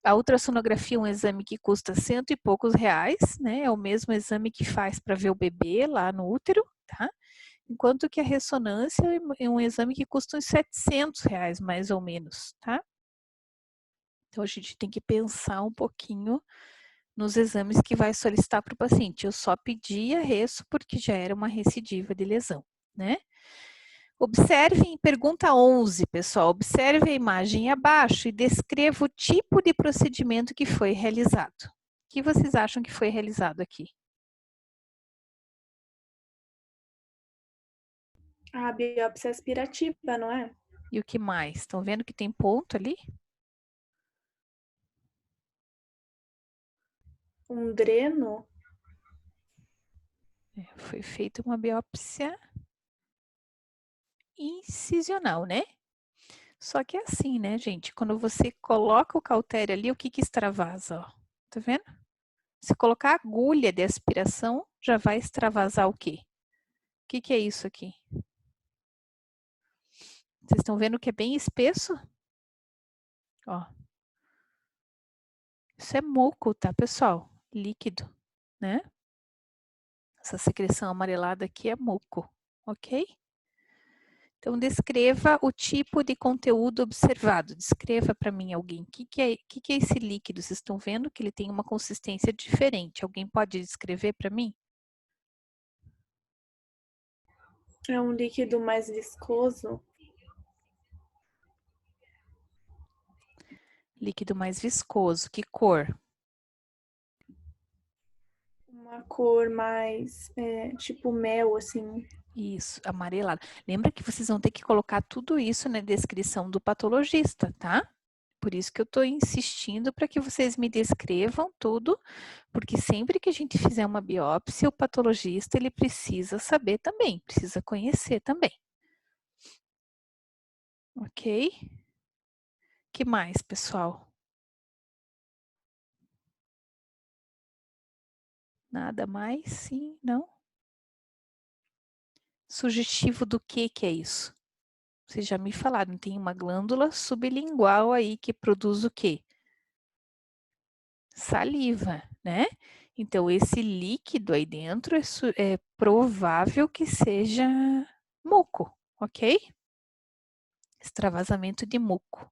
A ultrassonografia é um exame que custa R$100 e poucos, né? É o mesmo exame que faz para ver o bebê lá no útero, tá? Enquanto que a ressonância é um exame que custa uns R$700, mais ou menos, tá? Então, a gente tem que pensar um pouquinho nos exames que vai solicitar para o paciente. Eu só pedi a resso porque já era uma recidiva de lesão, né? Observem, pergunta 11, pessoal. Observe a imagem abaixo e descreva o tipo de procedimento que foi realizado. O que vocês acham que foi realizado aqui? A biópsia aspirativa, não é? E o que mais? Estão vendo que tem ponto ali? Um dreno? Foi feita uma biópsia incisional, né? Só que é assim, né, gente? Quando você coloca o cautério ali, o que extravasa, ó? Tá vendo? Se colocar agulha de aspiração, já vai extravasar o quê? O que é isso aqui? Vocês estão vendo que é bem espesso? Ó. Isso é muco, tá, pessoal? Líquido, né? Essa secreção amarelada aqui é muco, ok? Então, descreva o tipo de conteúdo observado. Descreva para mim alguém. O que é esse líquido? Vocês estão vendo que ele tem uma consistência diferente. Alguém pode descrever para mim? É um líquido mais viscoso? Líquido mais viscoso. Que cor? Uma cor mais tipo mel, assim. Isso, amarelado. Lembra que vocês vão ter que colocar tudo isso na descrição do patologista, tá? Por isso que eu estou insistindo para que vocês me descrevam tudo, porque sempre que a gente fizer uma biópsia, o patologista ele precisa saber também, precisa conhecer também. Ok? Que mais, pessoal? Nada mais? Sim? Não? Sugestivo do que é isso? Vocês já me falaram, tem uma glândula sublingual aí que produz o quê? Saliva, né? Então, esse líquido aí dentro é provável que seja muco, ok? Extravasamento de muco.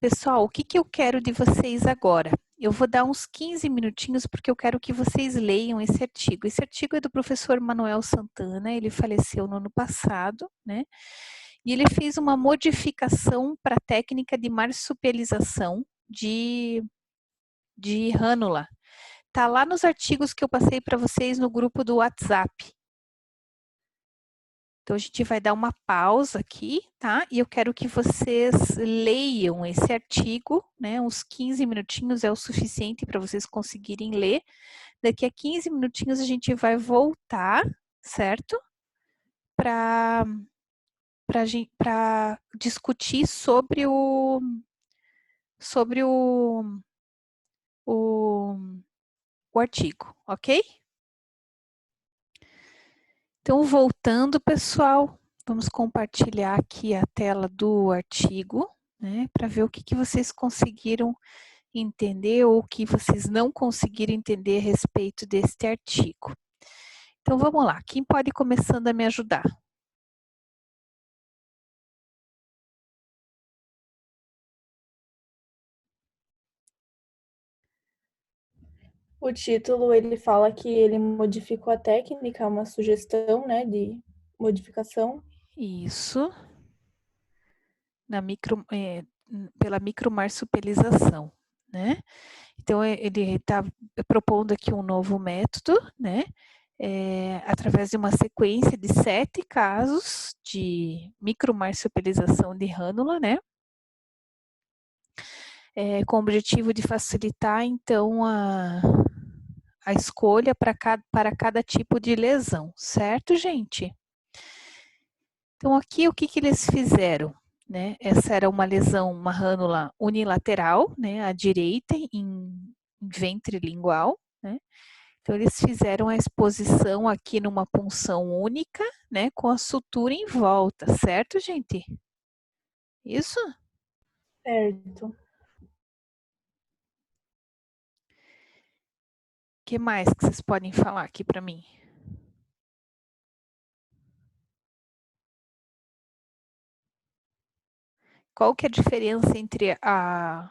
Pessoal, o que eu quero de vocês agora? Eu vou dar uns 15 minutinhos porque eu quero que vocês leiam esse artigo. Esse artigo é do professor Manuel Santana, ele faleceu no ano passado, né? E ele fez uma modificação para a técnica de marsupialização de rânula. Tá lá nos artigos que eu passei para vocês no grupo do WhatsApp. Então, a gente vai dar uma pausa aqui, tá? E eu quero que vocês leiam esse artigo, né? Uns 15 minutinhos é o suficiente para vocês conseguirem ler. Daqui a 15 minutinhos a gente vai voltar, certo? Para discutir sobre o artigo, ok? Então, voltando, pessoal, vamos compartilhar aqui a tela do artigo, né, para ver o que vocês conseguiram entender ou o que vocês não conseguiram entender a respeito deste artigo. Então, vamos lá. Quem pode ir começando a me ajudar? O título, ele fala que ele modificou a técnica, uma sugestão, né, de modificação. Isso. Pela micromarsupialização, né? Então, ele está propondo aqui um novo método, né? Através de uma sequência de 7 casos de micromarsupialização de rânula, né? Com o objetivo de facilitar, então, a escolha para cada tipo de lesão, certo, gente? Então, aqui, o que eles fizeram? Né? Essa era uma lesão, uma rânula unilateral, né? À direita, em ventre lingual, né? Então, eles fizeram a exposição aqui numa punção única, né? Com a sutura em volta, certo, gente? Isso? Certo. O que mais que vocês podem falar aqui para mim? Qual que é a diferença entre a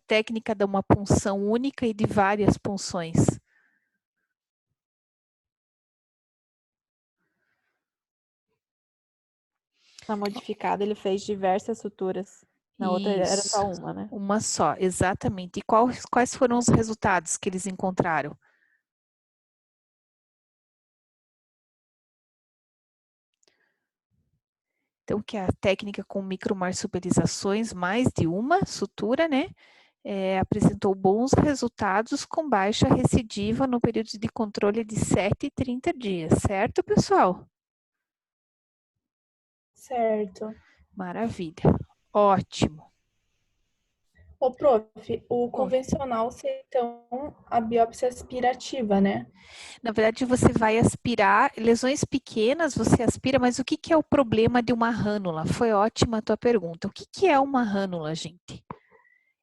técnica de uma punção única e de várias punções? Na modificada, ele fez diversas suturas. Na outra era só Isso, uma, né? uma só, exatamente. E quais foram os resultados que eles encontraram? Então, que a técnica com micromarsupializações, mais de uma sutura, né? Apresentou bons resultados com baixa recidiva no período de controle de 7 e 30 dias, certo, pessoal? Certo. Maravilha, ótimo. Ô, prof, o convencional seria, então, a biópsia aspirativa, né? Na verdade, você vai aspirar, lesões pequenas você aspira, mas o que é o problema de uma rânula? Foi ótima a tua pergunta. O que é uma rânula, gente?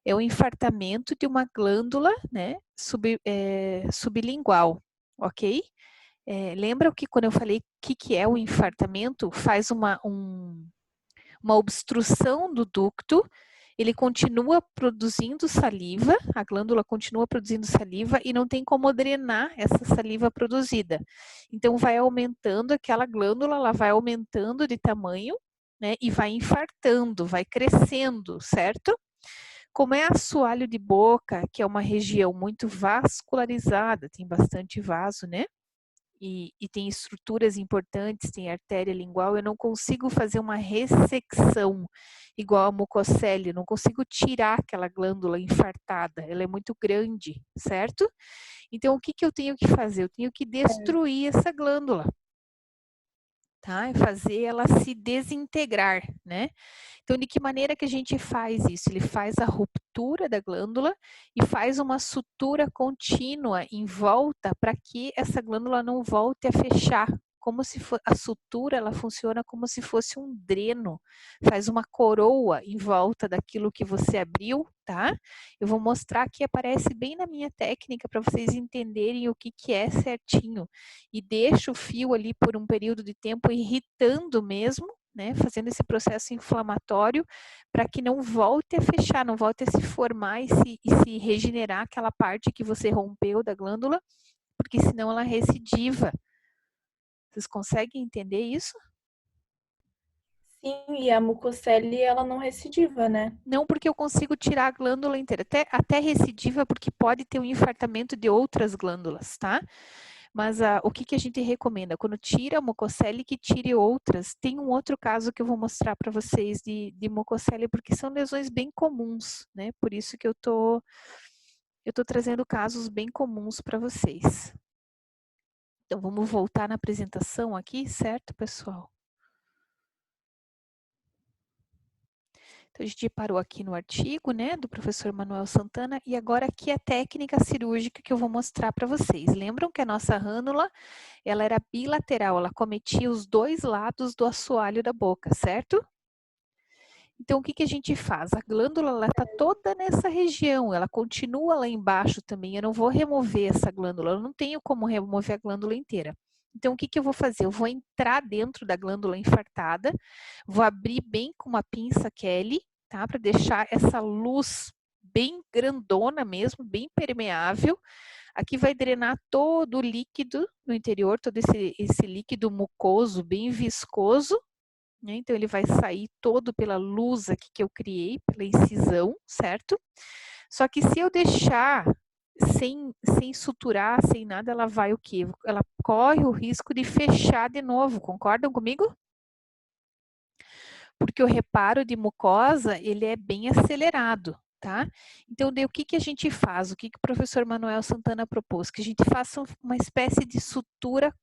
É o infartamento de uma glândula, né, sublingual, ok? Lembra que quando eu falei o que é o infartamento? Faz uma obstrução do ducto, ele continua produzindo saliva, a glândula continua produzindo saliva e não tem como drenar essa saliva produzida. Então, vai aumentando aquela glândula, ela vai aumentando de tamanho, né, e vai infartando, vai crescendo, certo? Como é assoalho de boca, que é uma região muito vascularizada, tem bastante vaso, né? E tem estruturas importantes, tem artéria lingual, eu não consigo fazer uma ressecção igual a mucocele, não consigo tirar aquela glândula infartada, ela é muito grande, certo? Então, o que eu tenho que fazer? Eu tenho que destruir essa glândula, tá? E fazer ela se desintegrar, né? Então, de que maneira que a gente faz isso? Ele faz a ruptura da glândula e faz uma sutura contínua em volta para que essa glândula não volte a fechar. Como se a sutura, ela funciona como se fosse um dreno, faz uma coroa em volta daquilo que você abriu, tá? Eu vou mostrar aqui, aparece bem na minha técnica para vocês entenderem o que é certinho. E deixa o fio ali por um período de tempo irritando mesmo, né, fazendo esse processo inflamatório para que não volte a fechar, não volte a se formar e se regenerar aquela parte que você rompeu da glândula, porque senão ela recidiva. Vocês conseguem entender isso? Sim, e a mucocele, ela não recidiva, né? Não, porque eu consigo tirar a glândula inteira. Até recidiva, porque pode ter um infartamento de outras glândulas, tá? Mas o que a gente recomenda? Quando tira a mucocele, que tire outras. Tem um outro caso que eu vou mostrar para vocês de mucocele, porque são lesões bem comuns, né? Por isso que eu tô trazendo casos bem comuns para vocês. Então, vamos voltar na apresentação aqui, certo, pessoal? Então, a gente parou aqui no artigo, né, do professor Manuel Santana, e agora aqui é a técnica cirúrgica que eu vou mostrar para vocês. Lembram que a nossa rânula, ela era bilateral, ela cometia os dois lados do assoalho da boca, certo? Então, o que a gente faz? A glândula, ela está toda nessa região, ela continua lá embaixo também, eu não vou remover essa glândula, eu não tenho como remover a glândula inteira. Então, o que eu vou fazer? Eu vou entrar dentro da glândula infartada, vou abrir bem com uma pinça Kelly, tá? Para deixar essa luz bem grandona mesmo, bem permeável. Aqui vai drenar todo o líquido no interior, todo esse líquido mucoso, bem viscoso, né? Então, ele vai sair todo pela luz aqui que eu criei, pela incisão, certo? Só que se eu deixar sem suturar, sem nada, ela vai o quê? Ela corre o risco de fechar de novo, concordam comigo? Porque o reparo de mucosa, ele é bem acelerado, tá? Então, daí, o que a gente faz? O que o professor Manuel Santana propôs? Que a gente faça uma espécie de sutura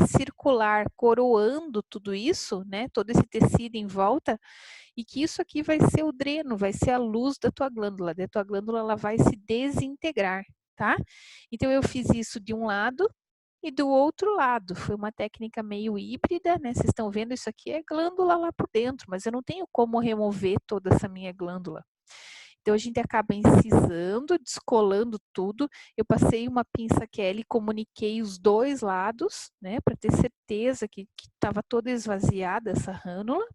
circular, coroando tudo isso, né? Todo esse tecido em volta, e que isso aqui vai ser o dreno, vai ser a luz da tua glândula. Da tua glândula, ela vai se desintegrar, tá? Então, eu fiz isso de um lado, e do outro lado, foi uma técnica meio híbrida, né? Vocês estão vendo, isso aqui é glândula lá por dentro, mas eu não tenho como remover toda essa minha glândula. Então, a gente acaba incisando, descolando tudo. Eu passei uma pinça Kelly, comuniquei os dois lados, né? Para ter certeza que estava toda esvaziada essa rânula,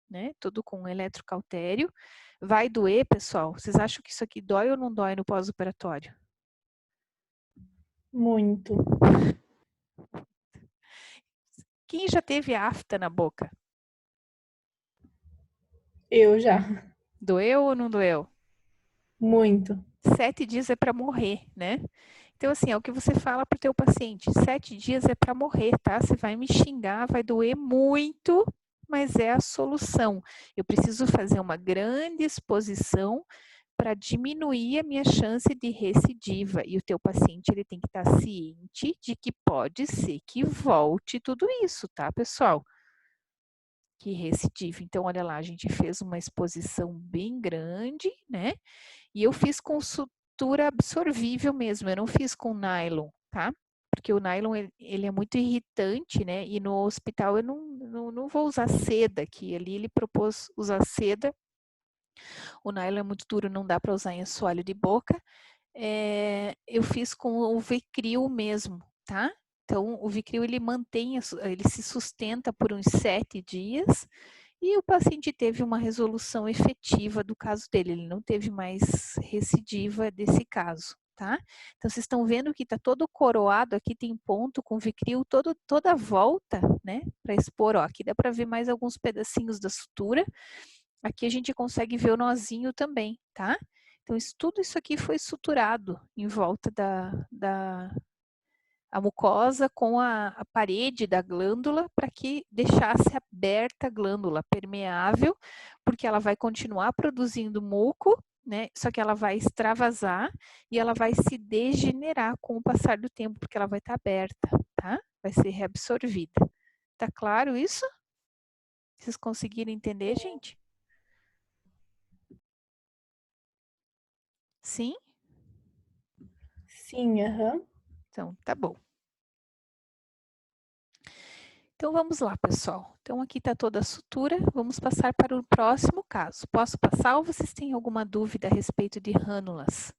né? Tudo com eletrocautério. Vai doer, pessoal? Vocês acham que isso aqui dói ou não dói no pós-operatório? Muito. Quem já teve afta na boca? Eu já. Doeu ou não doeu? Muito. 7 dias é para morrer, né? Então, assim, é o que você fala para o teu paciente. 7 dias é para morrer, tá? Você vai me xingar, vai doer muito, mas é a solução. Eu preciso fazer uma grande exposição para diminuir a minha chance de recidiva. E o teu paciente, ele tem que estar ciente de que pode ser que volte tudo isso, tá, pessoal? Que recidiva. Então, olha lá, a gente fez uma exposição bem grande, né? E eu fiz com sutura absorvível mesmo, eu não fiz com nylon, tá? Porque o nylon, ele é muito irritante, né? E no hospital eu não vou usar seda aqui. Ali ele propôs usar seda. O nylon é muito duro, não dá para usar em assoalho de boca. Eu fiz com o Vicryl mesmo, tá? Então, o Vicryl, ele se sustenta por uns 7 dias e o paciente teve uma resolução efetiva do caso dele, ele não teve mais recidiva desse caso, tá? Então, vocês estão vendo que está todo coroado, aqui tem ponto com Vicryl toda a volta, né? Para expor, ó, aqui dá para ver mais alguns pedacinhos da sutura. Aqui a gente consegue ver o nozinho também, tá? Então, tudo isso aqui foi suturado em volta a mucosa com a parede da glândula para que deixasse aberta a glândula, permeável, porque ela vai continuar produzindo muco, né? Só que ela vai extravasar e ela vai se degenerar com o passar do tempo, porque ela vai estar aberta, tá? Vai ser reabsorvida. Tá claro isso? Vocês conseguiram entender, gente? Sim? Sim, aham. Então, tá bom. Então, vamos lá, pessoal. Então, aqui está toda a sutura. Vamos passar para o próximo caso. Posso passar ou vocês têm alguma dúvida a respeito de rânulas?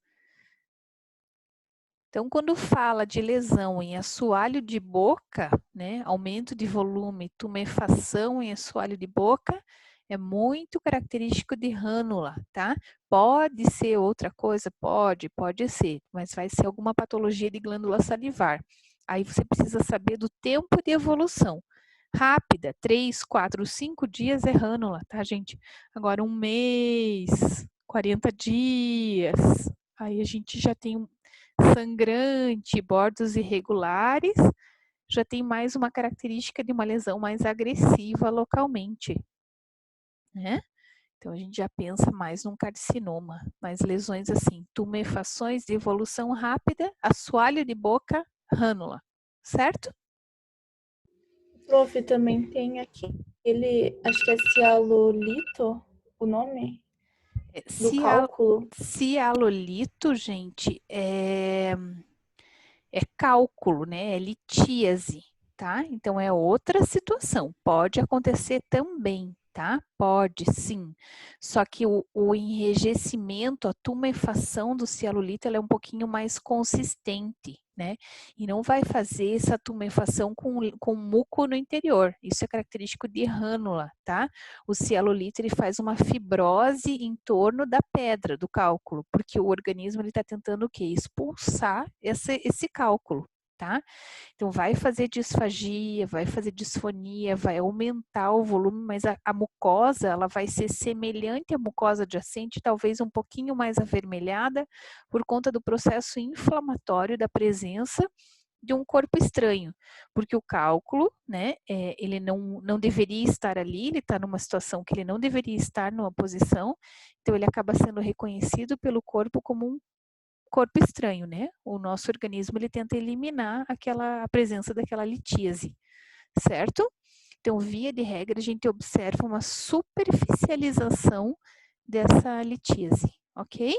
Então, quando fala de lesão em assoalho de boca, né, aumento de volume, tumefação em assoalho de boca, é muito característico de rânula, tá? Pode ser outra coisa? Pode ser, mas vai ser alguma patologia de glândula salivar. Aí você precisa saber do tempo de evolução. rápida, 3, 4, 5 dias é rânula, tá, gente? Agora 1 mês, 40 dias, aí a gente já tem um sangrante, bordos irregulares, já tem mais uma característica de uma lesão mais agressiva localmente, né? Então, a gente já pensa mais num carcinoma, mas lesões assim, tumefações de evolução rápida, assoalho de boca, rânula, certo? Prof, também tem aquele, acho que é cialolito, o nome do cálculo. Cialolito, gente, é cálculo, né? É litíase, tá? Então, é outra situação. Pode acontecer também, tá? Pode, sim. Só que o enrijecimento, a tumefação do cialolito, ela é um pouquinho mais consistente, né? E não vai fazer essa tumefação com muco no interior. Isso é característico de rânula, tá? O cialolito, ele faz uma fibrose em torno da pedra do cálculo, porque o organismo está tentando o quê? Expulsar esse cálculo, tá? Então, vai fazer disfagia, vai fazer disfonia, vai aumentar o volume, mas a mucosa, ela vai ser semelhante à mucosa adjacente, talvez um pouquinho mais avermelhada, por conta do processo inflamatório da presença de um corpo estranho, porque o cálculo, né, ele não deveria estar ali, ele está numa situação que ele não deveria estar numa posição, então ele acaba sendo reconhecido pelo corpo como um corpo estranho, né? O nosso organismo, ele tenta eliminar a presença daquela litíase, certo? Então, via de regra, a gente observa uma superficialização dessa litíase, ok?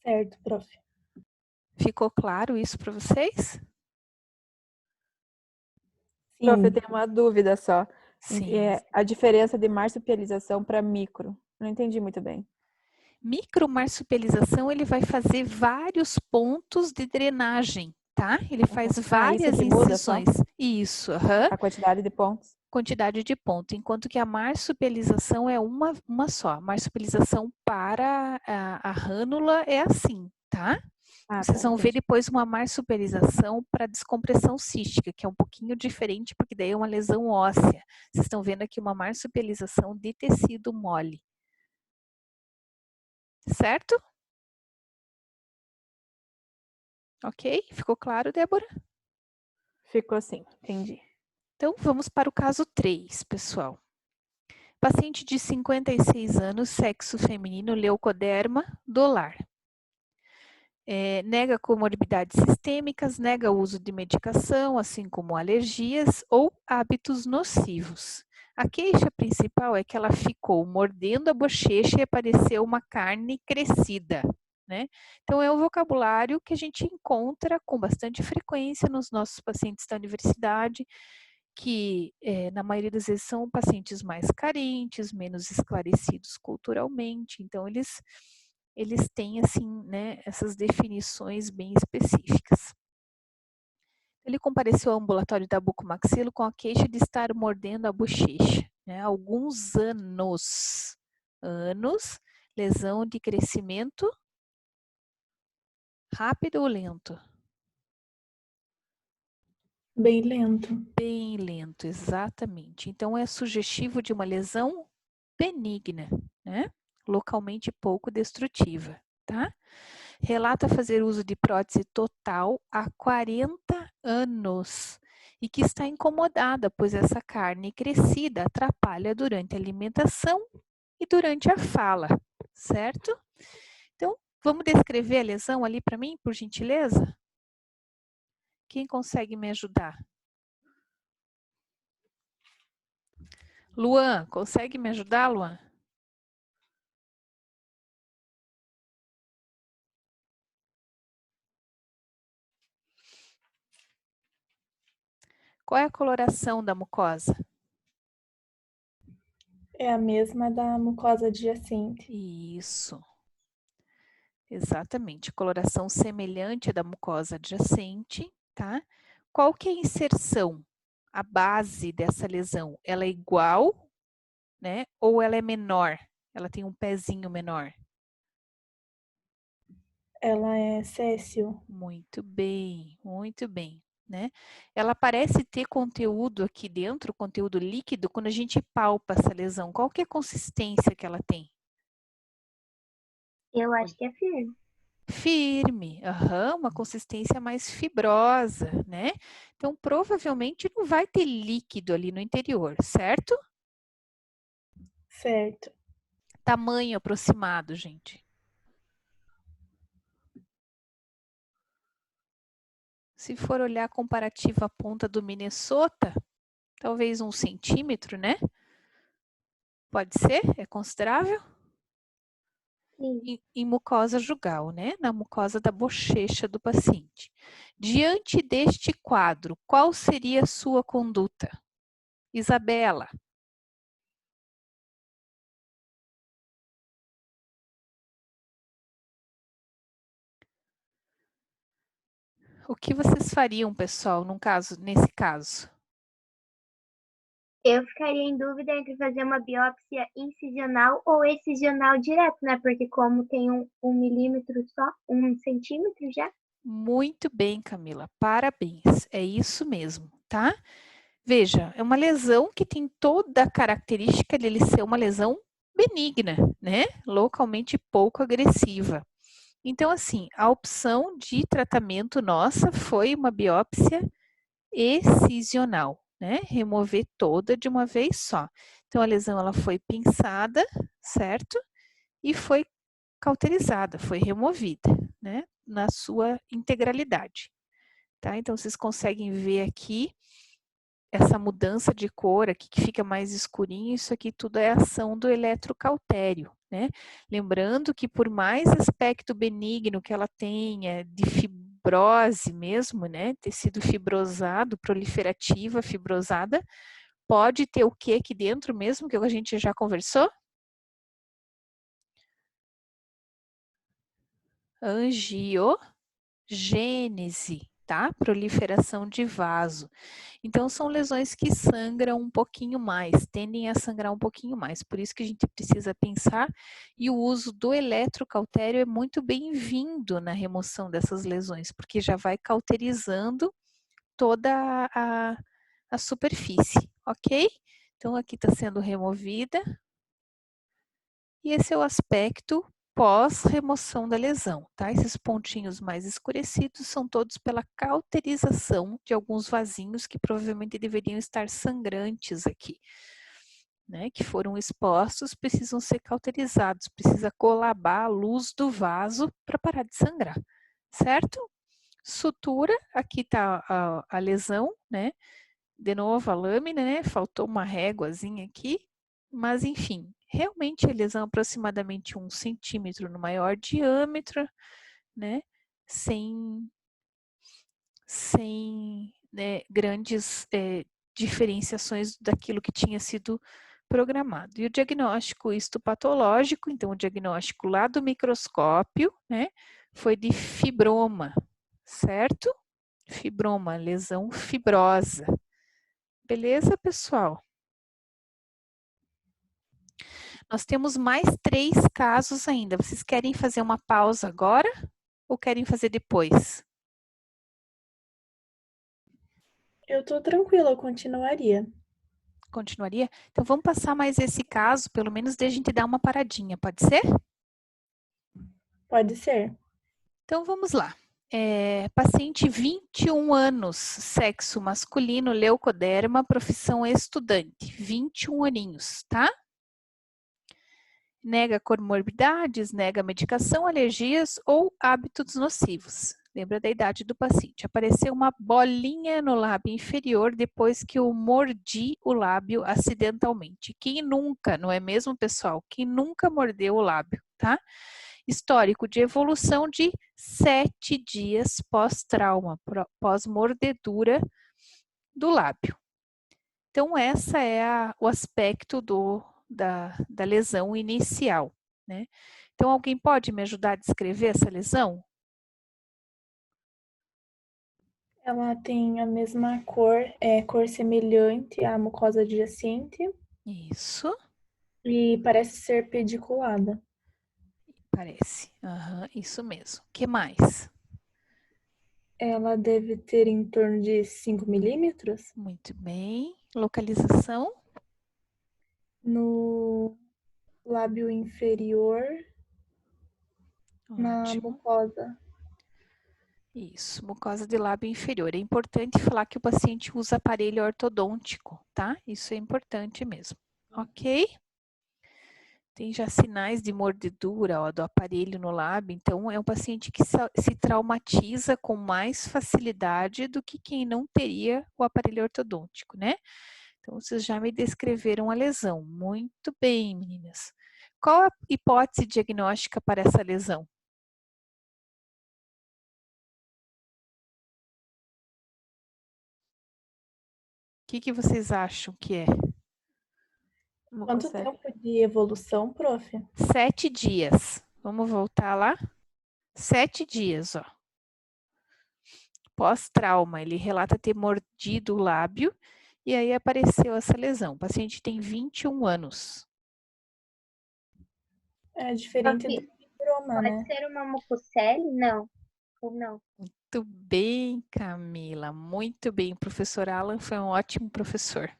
Certo, prof. Ficou claro isso para vocês? Prof, eu Sim. tenho uma dúvida só. Sim. A diferença de marsupialização para micro. Não entendi muito bem. Micromarsupialização, ele vai fazer vários pontos de drenagem, tá? Ele faz Isso várias que muda só? incisões. Isso, aham. A quantidade de pontos? Quantidade de ponto, enquanto que a marsupialização é uma só. A marsupialização para a rânula é assim, tá? Ah, Vocês tá, vão ver entendi. depois uma marsupialização para descompressão cística, que é um pouquinho diferente, porque daí é uma lesão óssea. Vocês estão vendo aqui uma marsupialização de tecido mole. Certo? Ok? Ficou claro, Débora? Ficou assim, entendi. Então, vamos para o caso 3, pessoal. Paciente de 56 anos, sexo feminino, leucoderma do lar. Nega comorbidades sistêmicas, nega o uso de medicação, assim como alergias ou hábitos nocivos. A queixa principal é que ela ficou mordendo a bochecha e apareceu uma carne crescida, né? Então, é um vocabulário que a gente encontra com bastante frequência nos nossos pacientes da universidade, que na maioria das vezes são pacientes mais carentes, menos esclarecidos culturalmente, então eles têm assim, né, essas definições bem específicas. Ele compareceu ao ambulatório da bucomaxilo com a queixa de estar mordendo a bochecha, né, há alguns anos, lesão de crescimento rápido ou lento? Bem lento. Bem lento, exatamente. Então, é sugestivo de uma lesão benigna, né? Localmente pouco destrutiva, tá? Relata fazer uso de prótese total há 40 anos e que está incomodada, pois essa carne crescida atrapalha durante a alimentação e durante a fala, certo? Então, vamos descrever a lesão ali para mim, por gentileza? Quem consegue me ajudar? Luan, consegue me ajudar, Luan? Qual é a coloração da mucosa? É a mesma da mucosa adjacente. Isso. Exatamente. Coloração semelhante à da mucosa adjacente, tá? Qual que é a inserção? A base dessa lesão, ela é igual, né? Ou ela é menor? Ela tem um pezinho menor? Ela é céssio. Muito bem, muito bem. né? Ela parece ter conteúdo aqui dentro, conteúdo líquido, quando a gente palpa essa lesão. Qual que é a consistência que ela tem? Eu acho que é firme. Firme, uma consistência mais fibrosa, né? Então, provavelmente não vai ter líquido ali no interior, certo? Certo. Tamanho aproximado, gente. Se for olhar comparativo à ponta do Minnesota, talvez 1 centímetro, né? Pode ser? É considerável? Sim. Em mucosa jugal, né? Na mucosa da bochecha do paciente. Diante deste quadro, qual seria a sua conduta? Isabela. O que vocês fariam, pessoal, nesse caso? Eu ficaria em dúvida entre fazer uma biópsia incisional ou excisional direto, né? Porque como tem um milímetro só, 1 centímetro já. Muito bem, Camila. Parabéns. É isso mesmo, tá? Veja, é uma lesão que tem toda a característica dele ser uma lesão benigna, né? Localmente pouco agressiva. Então, assim, a opção de tratamento nossa foi uma biópsia excisional, né? Remover toda de uma vez só. Então, a lesão ela foi pinçada, certo? E foi cauterizada, foi removida, né? Na sua integralidade, tá? Então, vocês conseguem ver aqui essa mudança de cor aqui que fica mais escurinho, isso aqui tudo é ação do eletrocautério, né? Lembrando que por mais aspecto benigno que ela tenha, de fibrose mesmo, né? Tecido fibrosado, proliferativa, fibrosada, pode ter o que aqui dentro mesmo, que a gente já conversou? Angiogênese, tá? Proliferação de vaso. Então, são lesões que sangram um pouquinho mais, tendem a sangrar um pouquinho mais. Por isso que a gente precisa pensar, e o uso do eletrocautério é muito bem-vindo na remoção dessas lesões, porque já vai cauterizando toda a superfície, ok? Então, aqui está sendo removida. E esse é o aspecto pós-remoção da lesão, tá? Esses pontinhos mais escurecidos são todos pela cauterização de alguns vasinhos que provavelmente deveriam estar sangrantes aqui, né? Que foram expostos, precisam ser cauterizados, precisa colabar a luz do vaso para parar de sangrar, certo? Sutura, aqui está a lesão, né? De novo a lâmina, né? Faltou uma réguazinha aqui, mas enfim, realmente a lesão é aproximadamente 1 centímetro no maior diâmetro, né? Sem né, grandes diferenciações daquilo que tinha sido programado. E o diagnóstico histopatológico, então o diagnóstico lá do microscópio, né? Foi de fibroma, certo? Fibroma, lesão fibrosa. Beleza, pessoal? Nós temos mais 3 casos ainda. Vocês querem fazer uma pausa agora ou querem fazer depois? Eu tô tranquila, eu continuaria. Continuaria? Então vamos passar mais esse caso, pelo menos de a gente dar uma paradinha, pode ser? Pode ser. Então vamos lá. Paciente 21 anos, sexo masculino, leucoderma, profissão estudante, 21 aninhos, tá? Nega comorbidades, nega medicação, alergias ou hábitos nocivos. Lembra da idade do paciente. Apareceu uma bolinha no lábio inferior depois que eu mordi o lábio acidentalmente. Quem nunca, não é mesmo, pessoal? Quem nunca mordeu o lábio, tá? Histórico de evolução de 7 dias pós-trauma, pós-mordedura do lábio. Então, essa é o aspecto da lesão inicial, né? Então, alguém pode me ajudar a descrever essa lesão? Ela tem a mesma cor, cor semelhante à mucosa adjacente Isso, e parece ser pediculada. parece. Isso mesmo. O que mais? Ela deve ter em torno de 5 milímetros. Muito bem. Localização? No lábio inferior, na Ótimo. mucosa. Isso, mucosa de lábio inferior. É importante falar que o paciente usa aparelho ortodôntico, tá? Isso é importante mesmo. Ok? Tem já sinais de mordedura, ó, do aparelho no lábio, então é um paciente que se traumatiza com mais facilidade do que quem não teria o aparelho ortodôntico, né? Então, vocês já me descreveram a lesão. Muito bem, meninas. Qual a hipótese diagnóstica para essa lesão? O que vocês acham que é? Quanto Mucocele. tempo de evolução, prof? 7 dias. Vamos voltar lá? 7 dias, ó. Pós-trauma, ele relata ter mordido o lábio e aí apareceu essa lesão. O paciente tem 21 anos. É diferente do fibroma, Pode né? ser uma mucocele? Não. Ou não? Muito bem, Camila. Muito bem. O professor Alan foi um ótimo professor.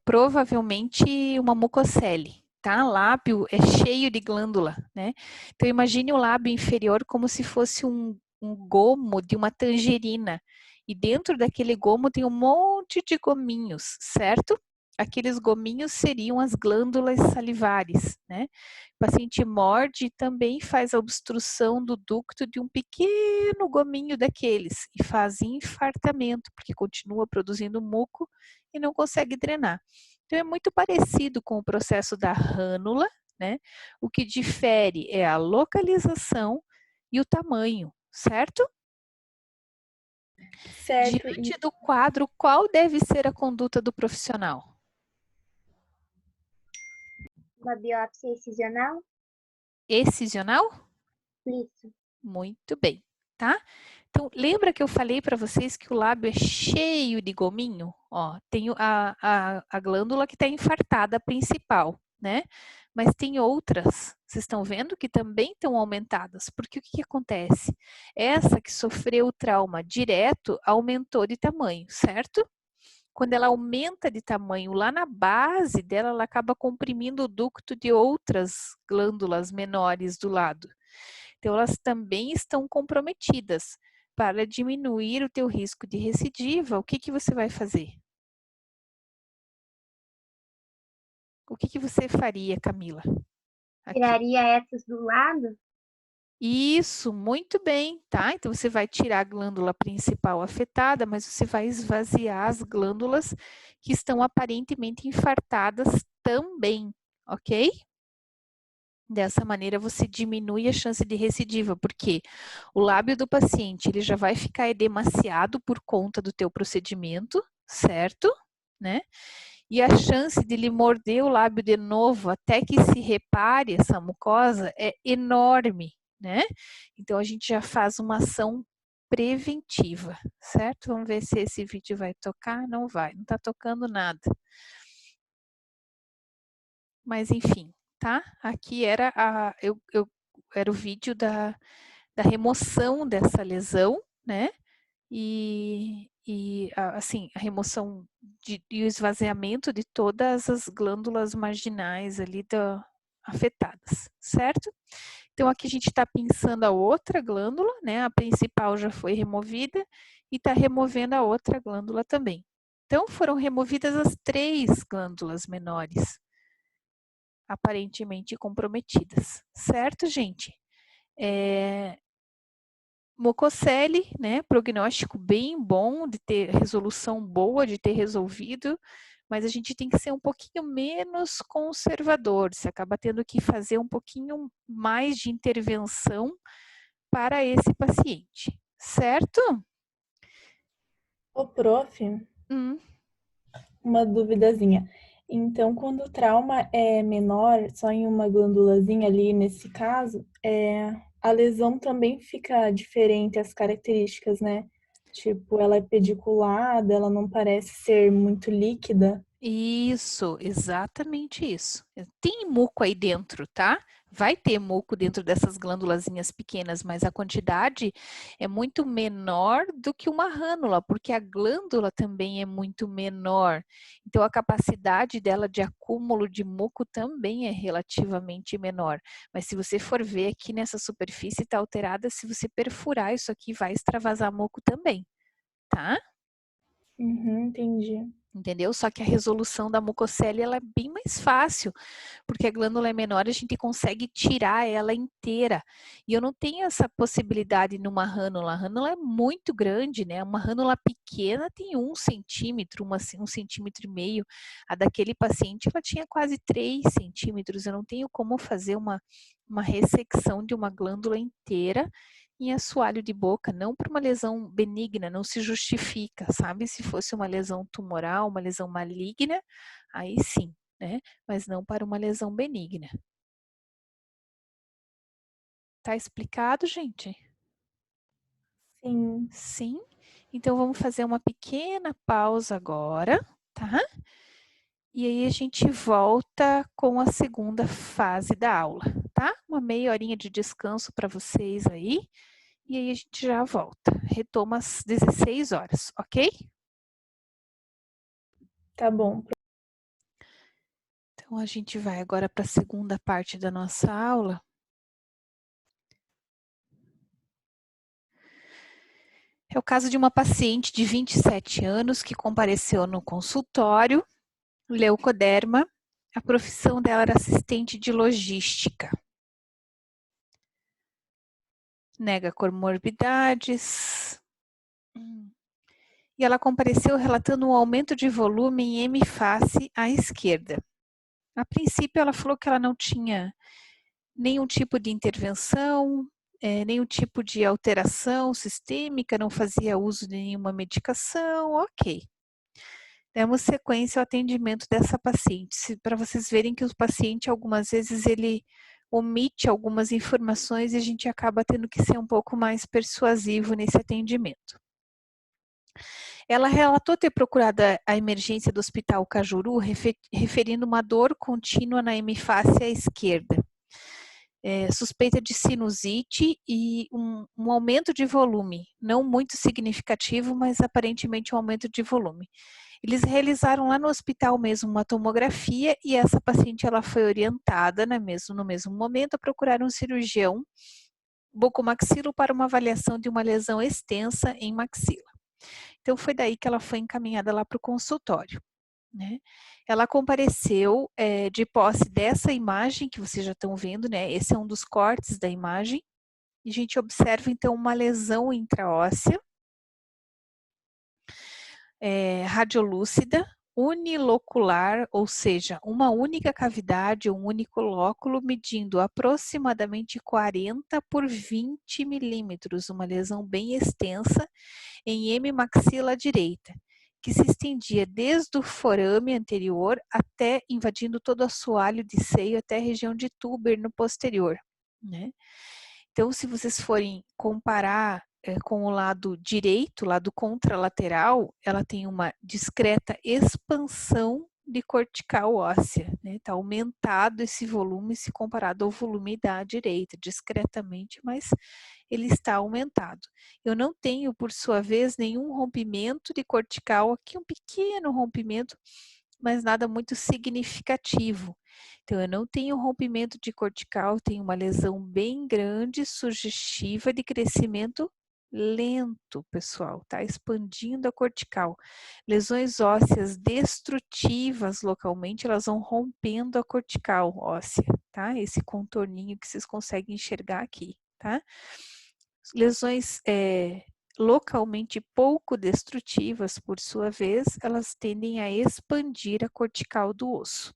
Provavelmente uma mucocele, tá? Lábio é cheio de glândula, né? Então imagine o lábio inferior como se fosse um gomo de uma tangerina. E dentro daquele gomo tem um monte de gominhos, certo? Aqueles gominhos seriam as glândulas salivares, né? O paciente morde e também faz a obstrução do ducto de um pequeno gominho daqueles e faz infartamento, porque continua produzindo muco e não consegue drenar. Então é muito parecido com o processo da rânula, né? O que difere é a localização e o tamanho, certo? Certo. Diante do quadro, qual deve ser a conduta do profissional? Uma biópsia excisional? Excisional? Isso. Muito bem, tá? Então, lembra que eu falei para vocês que o lábio é cheio de gominho? Ó, tem a glândula que está infartada principal, né? Mas tem outras, vocês estão vendo, que também estão aumentadas. Porque o que acontece? Essa que sofreu o trauma direto aumentou de tamanho, certo? Quando ela aumenta de tamanho lá na base dela, ela acaba comprimindo o ducto de outras glândulas menores do lado. Então, elas também estão comprometidas. Para diminuir o teu risco de recidiva, o que você vai fazer? O que você faria, Camila? Aqui. Tiraria essas do lado? Isso, muito bem, tá? Então, você vai tirar a glândula principal afetada, mas você vai esvaziar as glândulas que estão aparentemente infartadas também, ok? Dessa maneira, você diminui a chance de recidiva, porque o lábio do paciente ele já vai ficar edemaciado por conta do teu procedimento, certo? Né? E a chance de ele morder o lábio de novo até que se repare essa mucosa é enorme, né? Então, a gente já faz uma ação preventiva, certo? Vamos ver se esse vídeo vai tocar. Não vai, não tá tocando nada. Mas, enfim, tá? Aqui era, era o vídeo da remoção dessa lesão, né? Assim, a remoção e o esvaziamento de todas as glândulas marginais ali afetadas, certo? Então, aqui a gente está pensando a outra glândula, né? A principal já foi removida e está removendo a outra glândula também. Então, foram removidas as 3 glândulas menores, aparentemente comprometidas, certo, gente? Mucocele, né? Prognóstico bem bom, de ter resolução boa, de ter resolvido, mas a gente tem que ser um pouquinho menos conservador, você acaba tendo que fazer um pouquinho mais de intervenção para esse paciente, certo? Ô, prof, uma duvidazinha. Então, quando o trauma é menor, só em uma glândulazinha ali, nesse caso, a lesão também fica diferente, as características, né? Tipo, ela é pediculada, ela não parece ser muito líquida. Isso, exatamente isso. Tem muco aí dentro, tá? Vai ter muco dentro dessas glândulazinhas pequenas, mas a quantidade é muito menor do que uma rânula, porque a glândula também é muito menor. Então, a capacidade dela de acúmulo de muco também é relativamente menor. Mas se você for ver aqui nessa superfície, está alterada. Se você perfurar isso aqui, vai extravasar muco também, tá? Uhum, entendi. Entendeu? Só que a resolução da mucocele ela é bem mais fácil, porque a glândula é menor, a gente consegue tirar ela inteira. E eu não tenho essa possibilidade numa rânula. A rânula é muito grande, né? Uma rânula pequena tem 1 centímetro, 1,5 centímetros. A daquele paciente ela tinha quase 3 centímetros. Eu não tenho como fazer uma ressecção de uma glândula inteira em assoalho de boca, não para uma lesão benigna, não se justifica, sabe? Se fosse uma lesão tumoral, uma lesão maligna, aí sim, né? Mas não para uma lesão benigna. Tá explicado, gente? Sim, Sim. Então vamos fazer uma pequena pausa agora, tá? E aí a gente volta com a segunda fase da aula, tá? Uma meia horinha de descanso para vocês aí. E aí a gente já volta. Retoma às 16 horas, ok? tá bom. Então, a gente vai agora para a segunda parte da nossa aula. É o caso de uma paciente de 27 anos que compareceu no consultório, leucoderma. A profissão dela era assistente de logística. Nega comorbidades. E ela compareceu relatando um aumento de volume em hemiface à esquerda. A princípio, ela falou que ela não tinha nenhum tipo de intervenção, nenhum tipo de alteração sistêmica, não fazia uso de nenhuma medicação, ok. Demos sequência ao atendimento dessa paciente, para vocês verem que o paciente, algumas vezes, ele omite algumas informações e a gente acaba tendo que ser um pouco mais persuasivo nesse atendimento. Ela relatou ter procurado a emergência do Hospital Cajuru, referindo uma dor contínua na hemifácie à esquerda. Suspeita de sinusite e um aumento de volume, não muito significativo, mas aparentemente um aumento de volume. Eles realizaram lá no hospital mesmo uma tomografia e essa paciente ela foi orientada no mesmo momento a procurar um cirurgião bucomaxilo para uma avaliação de uma lesão extensa em maxila. Então foi daí que ela foi encaminhada lá para o consultório. Né? Ela compareceu de posse dessa imagem que vocês já estão vendo, né? Esse é um dos cortes da imagem. E a gente observa então uma lesão intraóssea, radiolúcida, unilocular, ou seja, uma única cavidade, um único lóculo, medindo aproximadamente 40 por 20 milímetros, uma lesão bem extensa em hemimaxila direita, que se estendia desde o forame anterior até invadindo todo o assoalho de seio até a região de túber no posterior, né? Então, se vocês forem comparar com o lado direito, lado contralateral, ela tem uma discreta expansão de cortical óssea, né? Tá aumentado esse volume se comparado ao volume da direita, discretamente, mas ele está aumentado. Eu não tenho, por sua vez, nenhum rompimento de cortical, aqui um pequeno rompimento, mas nada muito significativo. Então, eu não tenho rompimento de cortical, tenho uma lesão bem grande, sugestiva de crescimento lento, pessoal, tá? Expandindo a cortical. Lesões ósseas destrutivas localmente, elas vão rompendo a cortical óssea, tá? Esse contorninho que vocês conseguem enxergar aqui, tá? Lesões localmente pouco destrutivas, por sua vez, elas tendem a expandir a cortical do osso.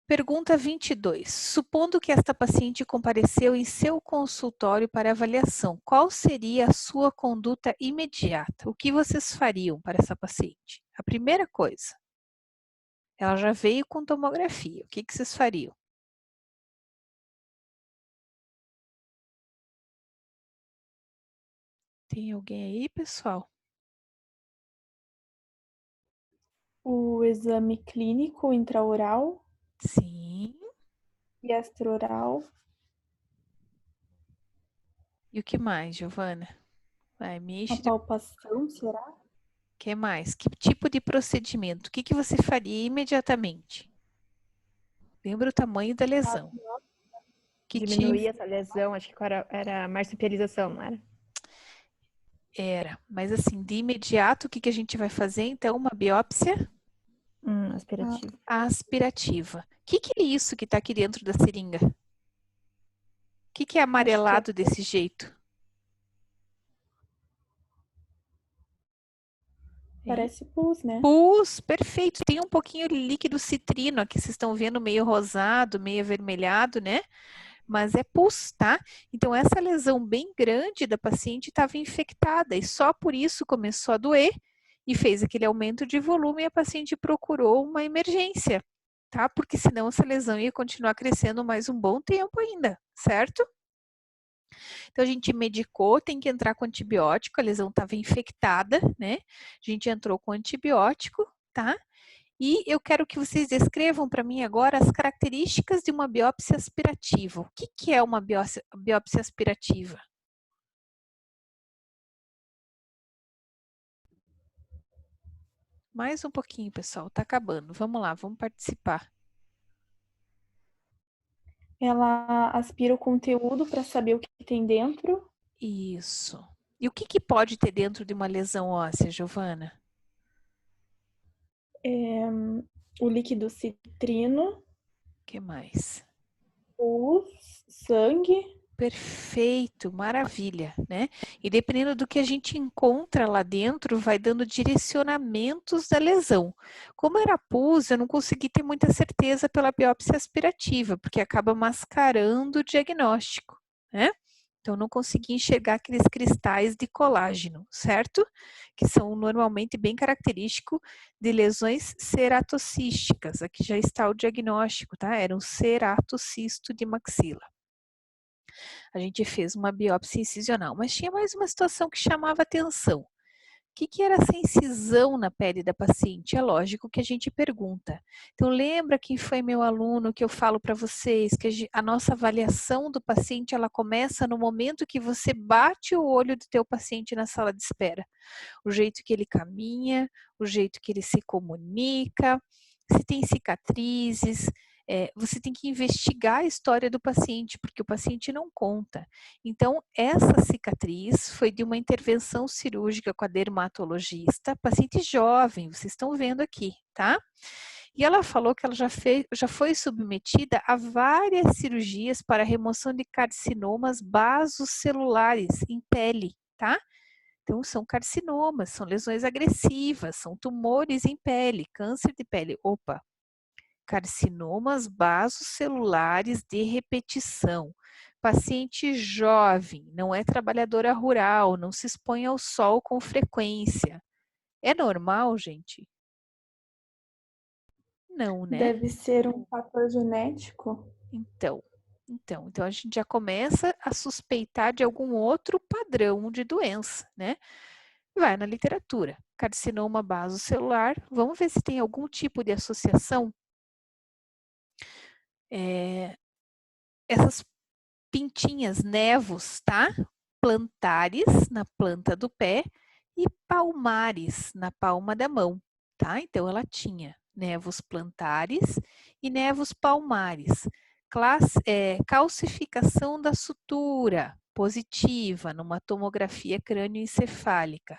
Pergunta 22. Supondo que esta paciente compareceu em seu consultório para avaliação, qual seria a sua conduta imediata? O que vocês fariam para essa paciente? A primeira coisa, ela já veio com tomografia, o que vocês fariam? Tem alguém aí, pessoal? O exame clínico intraoral Sim. e extraoral. E o que mais, Giovana? Vai, me A enche de... palpação, será? O que mais? Que tipo de procedimento? O que você faria imediatamente? Lembra o tamanho da lesão. Que Diminuir tipo? essa lesão, acho que era marsupialização, não era? Era. Mas assim, de imediato, o que a gente vai fazer? Então, uma biópsia Aspirativo. aspirativa. O que é isso que está aqui dentro da seringa? O que é amarelado desse jeito? Parece pus, né? Pus, perfeito. Tem um pouquinho de líquido citrino aqui, vocês estão vendo meio rosado, meio avermelhado, né? Mas é pus, tá? Então, essa lesão bem grande da paciente estava infectada e só por isso começou a doer e fez aquele aumento de volume e a paciente procurou uma emergência, tá? Porque senão essa lesão ia continuar crescendo mais um bom tempo ainda, certo? Então, a gente medicou, tem que entrar com antibiótico, a lesão estava infectada, né? A gente entrou com antibiótico, tá? E eu quero que vocês descrevam para mim agora as características de uma biópsia aspirativa. O que é uma biópsia aspirativa? Mais um pouquinho, pessoal, tá acabando. Vamos lá, vamos participar. Ela aspira o conteúdo para saber o que tem dentro. Isso. E o que pode ter dentro de uma lesão óssea, Giovana? O líquido citrino, O que mais? pus, sangue. Perfeito, maravilha, né? E dependendo do que a gente encontra lá dentro, vai dando direcionamentos da lesão. Como era pus, eu não consegui ter muita certeza pela biópsia aspirativa, porque acaba mascarando o diagnóstico, né? Então, não consegui enxergar aqueles cristais de colágeno, certo? Que são normalmente bem característicos de lesões ceratocísticas. Aqui já está o diagnóstico, tá? Era um ceratocisto de maxila. A gente fez uma biópsia incisional, mas tinha mais uma situação que chamava atenção. O que era essa incisão na pele da paciente? É lógico que a gente pergunta. Então, lembra quem foi meu aluno que eu falo para vocês que a nossa avaliação do paciente ela começa no momento que você bate o olho do teu paciente na sala de espera. O jeito que ele caminha, o jeito que ele se comunica, se tem cicatrizes, você tem que investigar a história do paciente, porque o paciente não conta. Então, essa cicatriz foi de uma intervenção cirúrgica com a dermatologista, paciente jovem, vocês estão vendo aqui, tá? E ela falou que ela já foi submetida a várias cirurgias para remoção de carcinomas basocelulares em pele, tá? Então, são carcinomas, são lesões agressivas, são tumores em pele, câncer de pele. Opa! Carcinomas basocelulares de repetição. Paciente jovem, não é trabalhadora rural, não se expõe ao sol com frequência. É normal, gente? Não, né? Deve ser um fator genético. Então a gente já começa a suspeitar de algum outro padrão de doença, né? Vai na literatura. Carcinoma basocelular, vamos ver se tem algum tipo de associação. Essas pintinhas, nevos, tá? Plantares na planta do pé e palmares na palma da mão, tá? Então ela tinha nevos plantares e nevos palmares. Calcificação da sutura positiva numa tomografia crânioencefálica.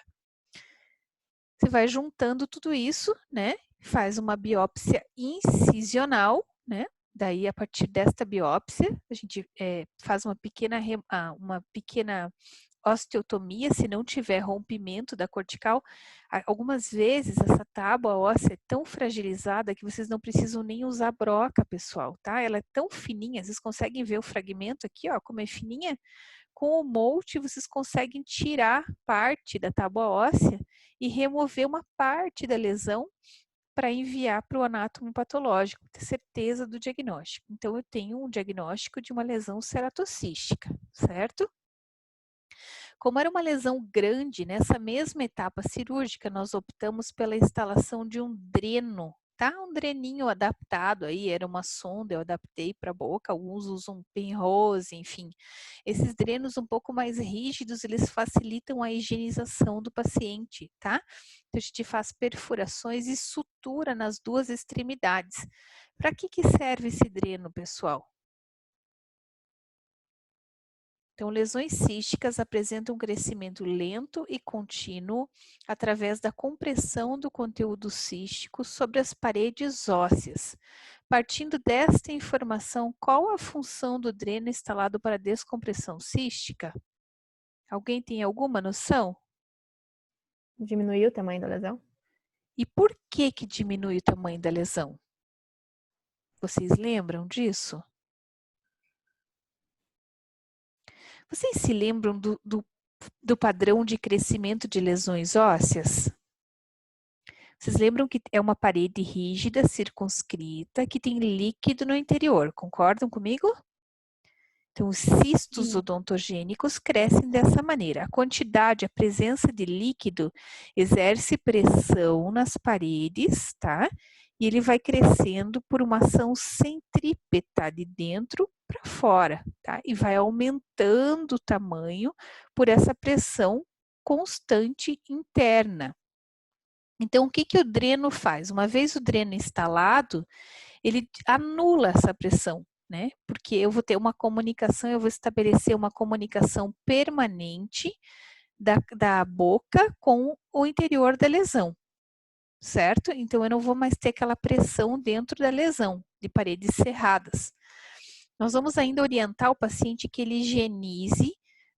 Você vai juntando tudo isso, né? Faz uma biópsia incisional, né? Daí, a partir desta biópsia, a gente faz uma pequena osteotomia, se não tiver rompimento da cortical. Algumas vezes, essa tábua óssea é tão fragilizada que vocês não precisam nem usar broca, pessoal, tá? Ela é tão fininha, vocês conseguem ver o fragmento aqui, ó, como é fininha. Com o molt, vocês conseguem tirar parte da tábua óssea e remover uma parte da lesão para enviar para o anátomo patológico, ter certeza do diagnóstico. Então, eu tenho um diagnóstico de uma lesão ceratocística, certo? Como era uma lesão grande, nessa mesma etapa cirúrgica, nós optamos pela instalação de um dreno, tá? Um dreninho adaptado aí, era uma sonda, eu adaptei para a boca, alguns usam penrose, enfim. Esses drenos um pouco mais rígidos, eles facilitam a higienização do paciente, tá? Então, a gente faz perfurações e sutura nas duas extremidades. Para que serve esse dreno, pessoal? Então, lesões císticas apresentam um crescimento lento e contínuo através da compressão do conteúdo cístico sobre as paredes ósseas. Partindo desta informação, qual a função do dreno instalado para a descompressão cística? Alguém tem alguma noção? Diminuir o tamanho da lesão? E por que diminui o tamanho da lesão? Vocês lembram disso? Vocês se lembram do padrão de crescimento de lesões ósseas? Vocês lembram que é uma parede rígida, circunscrita, que tem líquido no interior, concordam comigo? Então, os cistos odontogênicos crescem dessa maneira. A quantidade, a presença de líquido exerce pressão nas paredes, tá? E ele vai crescendo por uma ação centrípeta de dentro para fora, tá? E vai aumentando o tamanho por essa pressão constante interna. Então, o que o dreno faz? Uma vez o dreno instalado, ele anula essa pressão, né? Porque eu vou ter uma comunicação, eu vou estabelecer uma comunicação permanente da boca com o interior da lesão, certo? Então, eu não vou mais ter aquela pressão dentro da lesão, de paredes cerradas. Nós vamos ainda orientar o paciente que ele higienize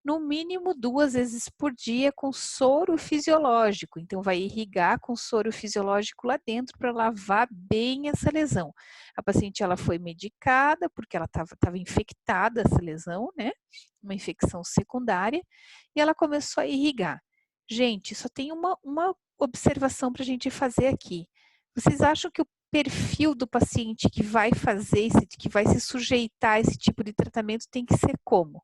no mínimo 2 vezes por dia com soro fisiológico. Então, vai irrigar com soro fisiológico lá dentro para lavar bem essa lesão. A paciente ela foi medicada porque ela estava infectada, essa lesão, né? Uma infecção secundária, e ela começou a irrigar. Gente, só tem uma observação para a gente fazer aqui. Vocês acham que o perfil do paciente que vai fazer, que vai se sujeitar a esse tipo de tratamento tem que ser como?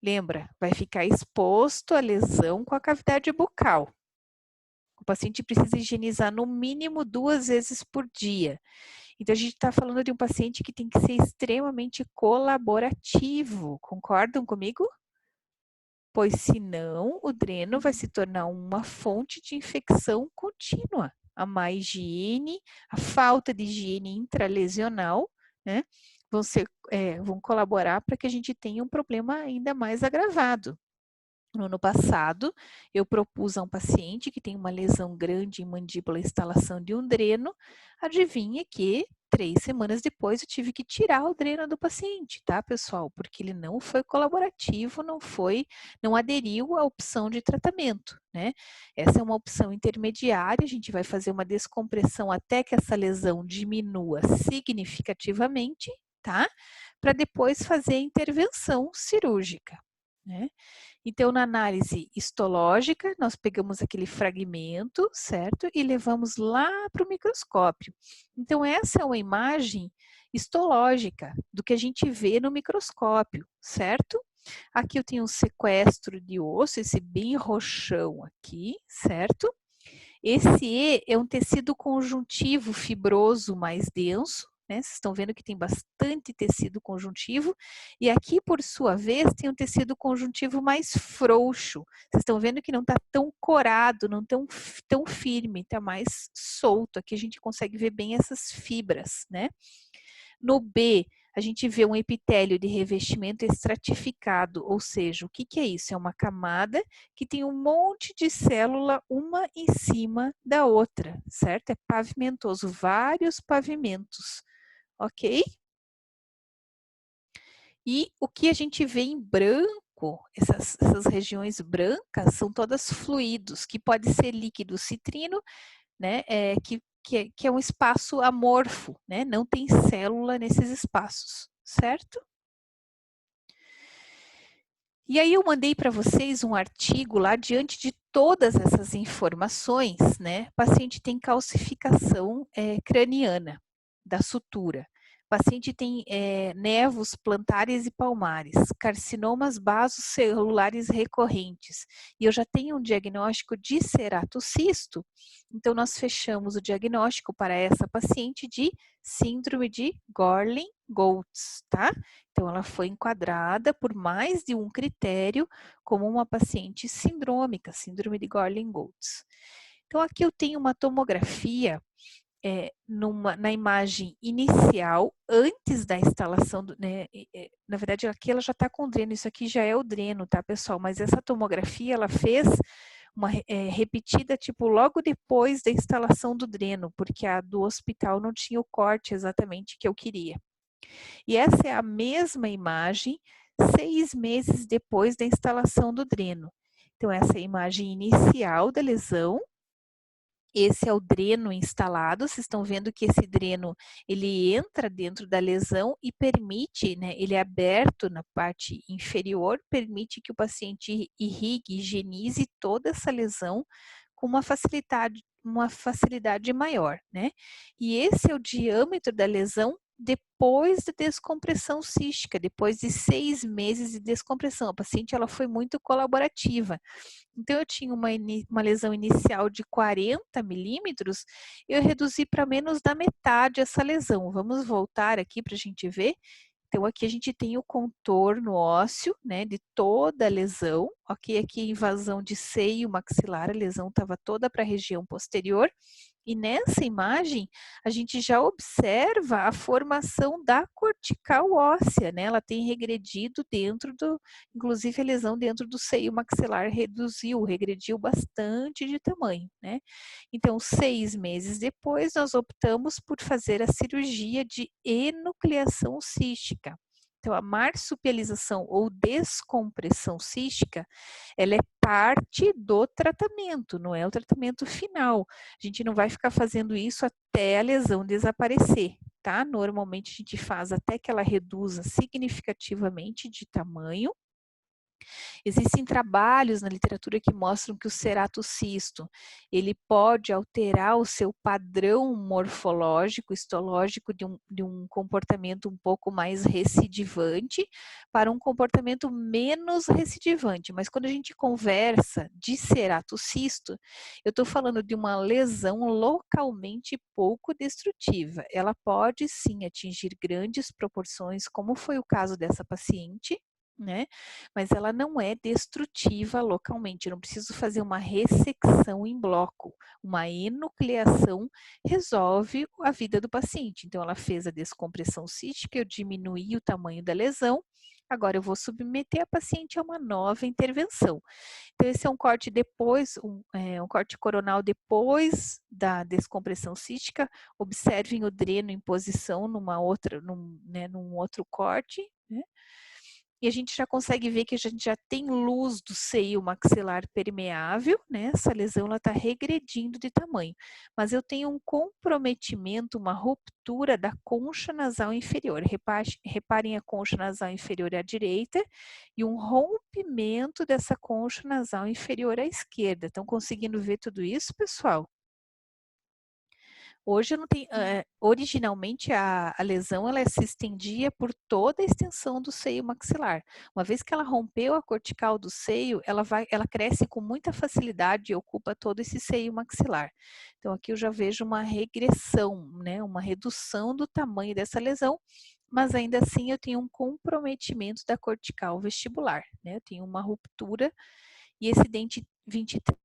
Lembra, vai ficar exposto à lesão com a cavidade bucal. O paciente precisa higienizar no mínimo 2 vezes por dia. Então, a gente está falando de um paciente que tem que ser extremamente colaborativo. Concordam comigo? Pois senão, o dreno vai se tornar uma fonte de infecção contínua. A má higiene, a falta de higiene intralesional, né? Vão colaborar para que a gente tenha um problema ainda mais agravado. No ano passado, eu propus a um paciente que tem uma lesão grande em mandíbula a instalação de um dreno. Adivinha que 3 semanas depois eu tive que tirar o dreno do paciente, tá, pessoal? Porque ele não foi colaborativo, não aderiu à opção de tratamento, né? Essa é uma opção intermediária, a gente vai fazer uma descompressão até que essa lesão diminua significativamente, tá? Para depois fazer a intervenção cirúrgica, né? Então, na análise histológica, nós pegamos aquele fragmento, certo? E levamos lá para o microscópio. Então, essa é uma imagem histológica do que a gente vê no microscópio, certo? Aqui eu tenho um sequestro de osso, esse bem roxão aqui, certo? Esse E é um tecido conjuntivo fibroso mais denso, né? Vocês estão vendo que tem bastante tecido conjuntivo, e aqui, por sua vez, tem um tecido conjuntivo mais frouxo. Vocês estão vendo que não está tão corado, não tão firme, está mais solto. Aqui a gente consegue ver bem essas fibras, né? No B, a gente vê um epitélio de revestimento estratificado, ou seja, o que é isso? É uma camada que tem um monte de célula uma em cima da outra, certo? É pavimentoso, vários pavimentos, ok? E o que a gente vê em branco, essas regiões brancas, são todas fluidos, que pode ser líquido citrino, né? Que é um espaço amorfo, né? Não tem célula nesses espaços, certo? E aí eu mandei para vocês um artigo lá, diante de todas essas informações, né? O paciente tem calcificação craniana da sutura. O paciente tem névos plantares e palmares, carcinomas basocelulares recorrentes, e eu já tenho um diagnóstico de ceratocisto, então nós fechamos o diagnóstico para essa paciente de síndrome de Gorlin-Goltz, tá? Então ela foi enquadrada por mais de um critério como uma paciente sindrômica, síndrome de Gorlin-Goltz. Então aqui eu tenho uma tomografia na imagem inicial, antes da instalação, na verdade aqui ela já está com dreno, isso aqui já é o dreno, tá pessoal? Mas essa tomografia ela fez uma repetida tipo logo depois da instalação do dreno, porque a do hospital não tinha o corte exatamente que eu queria. E essa é a mesma imagem 6 meses depois da instalação do dreno. Então essa é a imagem inicial da lesão. Esse é o dreno instalado, vocês estão vendo que esse dreno, ele entra dentro da lesão e permite, né, ele é aberto na parte inferior, permite que o paciente irrigue, higienize toda essa lesão com uma facilidade maior, né? E esse é o diâmetro da lesão depois da descompressão cística, depois de 6 meses de descompressão. A paciente, ela foi muito colaborativa. Então, eu tinha uma lesão inicial de 40 milímetros, eu reduzi para menos da metade essa lesão. Vamos voltar aqui para a gente ver. Então, aqui a gente tem o contorno ósseo, né, de toda a lesão. Ok, aqui a invasão de seio maxilar, a lesão estava toda para a região posterior. E nessa imagem, a gente já observa a formação da cortical óssea, né? Ela tem regredido inclusive a lesão dentro do seio maxilar regrediu bastante de tamanho, né? Então, 6 meses depois, nós optamos por fazer a cirurgia de enucleação cística. Então, a marsupialização ou descompressão cística, ela é parte do tratamento, não é o tratamento final. A gente não vai ficar fazendo isso até a lesão desaparecer, tá? Normalmente a gente faz até que ela reduza significativamente de tamanho. Existem trabalhos na literatura que mostram que o ceratocisto, ele pode alterar o seu padrão morfológico, histológico de um comportamento um pouco mais recidivante para um comportamento menos recidivante. Mas quando a gente conversa de ceratocisto, eu estou falando de uma lesão localmente pouco destrutiva. Ela pode sim atingir grandes proporções, como foi o caso dessa paciente, né? Mas ela não é destrutiva localmente. Eu não preciso fazer uma ressecção em bloco. Uma enucleação resolve a vida do paciente. Então, ela fez a descompressão cística, eu diminuí o tamanho da lesão. Agora, eu vou submeter a paciente a uma nova intervenção. Então, esse é um corte depois, um corte coronal depois da descompressão cística. Observem o dreno em posição num outro corte, né? E a gente já consegue ver que a gente já tem luz do seio maxilar permeável, né? Essa lesão está regredindo de tamanho. Mas eu tenho um comprometimento, uma ruptura da concha nasal inferior. Reparem a concha nasal inferior à direita e um rompimento dessa concha nasal inferior à esquerda. Estão conseguindo ver tudo isso, pessoal? Hoje eu não tenho, originalmente a lesão ela se estendia por toda a extensão do seio maxilar. Uma vez que ela rompeu a cortical do seio, ela cresce com muita facilidade e ocupa todo esse seio maxilar. Então aqui eu já vejo uma regressão, né, uma redução do tamanho dessa lesão, mas ainda assim eu tenho um comprometimento da cortical vestibular, né? Eu tenho uma ruptura e esse dente 23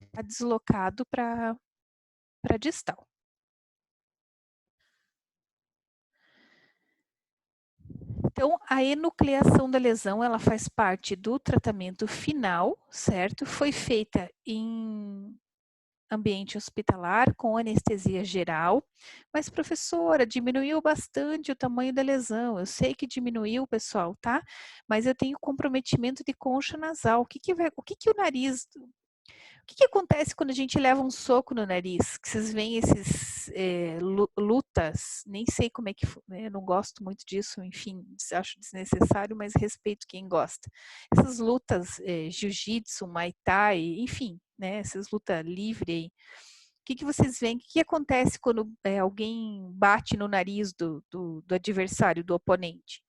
está deslocado para distal. Então, a enucleação da lesão, ela faz parte do tratamento final, certo? Foi feita em ambiente hospitalar, com anestesia geral. Mas, professora, diminuiu bastante o tamanho da lesão. Eu sei que diminuiu, pessoal, tá? Mas eu tenho comprometimento de concha nasal. O que o nariz... O que acontece quando a gente leva um soco no nariz? Que vocês veem esses lutas, nem sei como é que, né, eu não gosto muito disso, enfim, acho desnecessário, mas respeito quem gosta. Essas lutas, jiu-jitsu, muay thai, enfim, né, essas lutas livres aí. que vocês veem? O que acontece quando alguém bate no nariz do adversário, do oponente?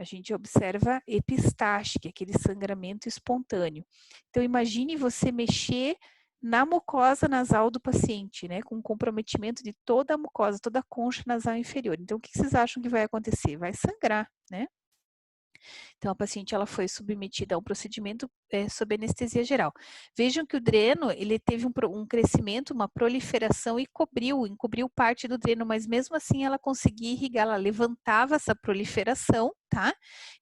A gente observa epistaxe, que é aquele sangramento espontâneo. Então, imagine você mexer na mucosa nasal do paciente, né? Com comprometimento de toda a mucosa, toda a concha nasal inferior. Então, o que vocês acham que vai acontecer? Vai sangrar, né? Então, a paciente ela foi submetida a um procedimento sob anestesia geral. Vejam que o dreno, ele teve um crescimento, uma proliferação e encobriu parte do dreno, mas mesmo assim ela conseguia irrigar, ela levantava essa proliferação, tá?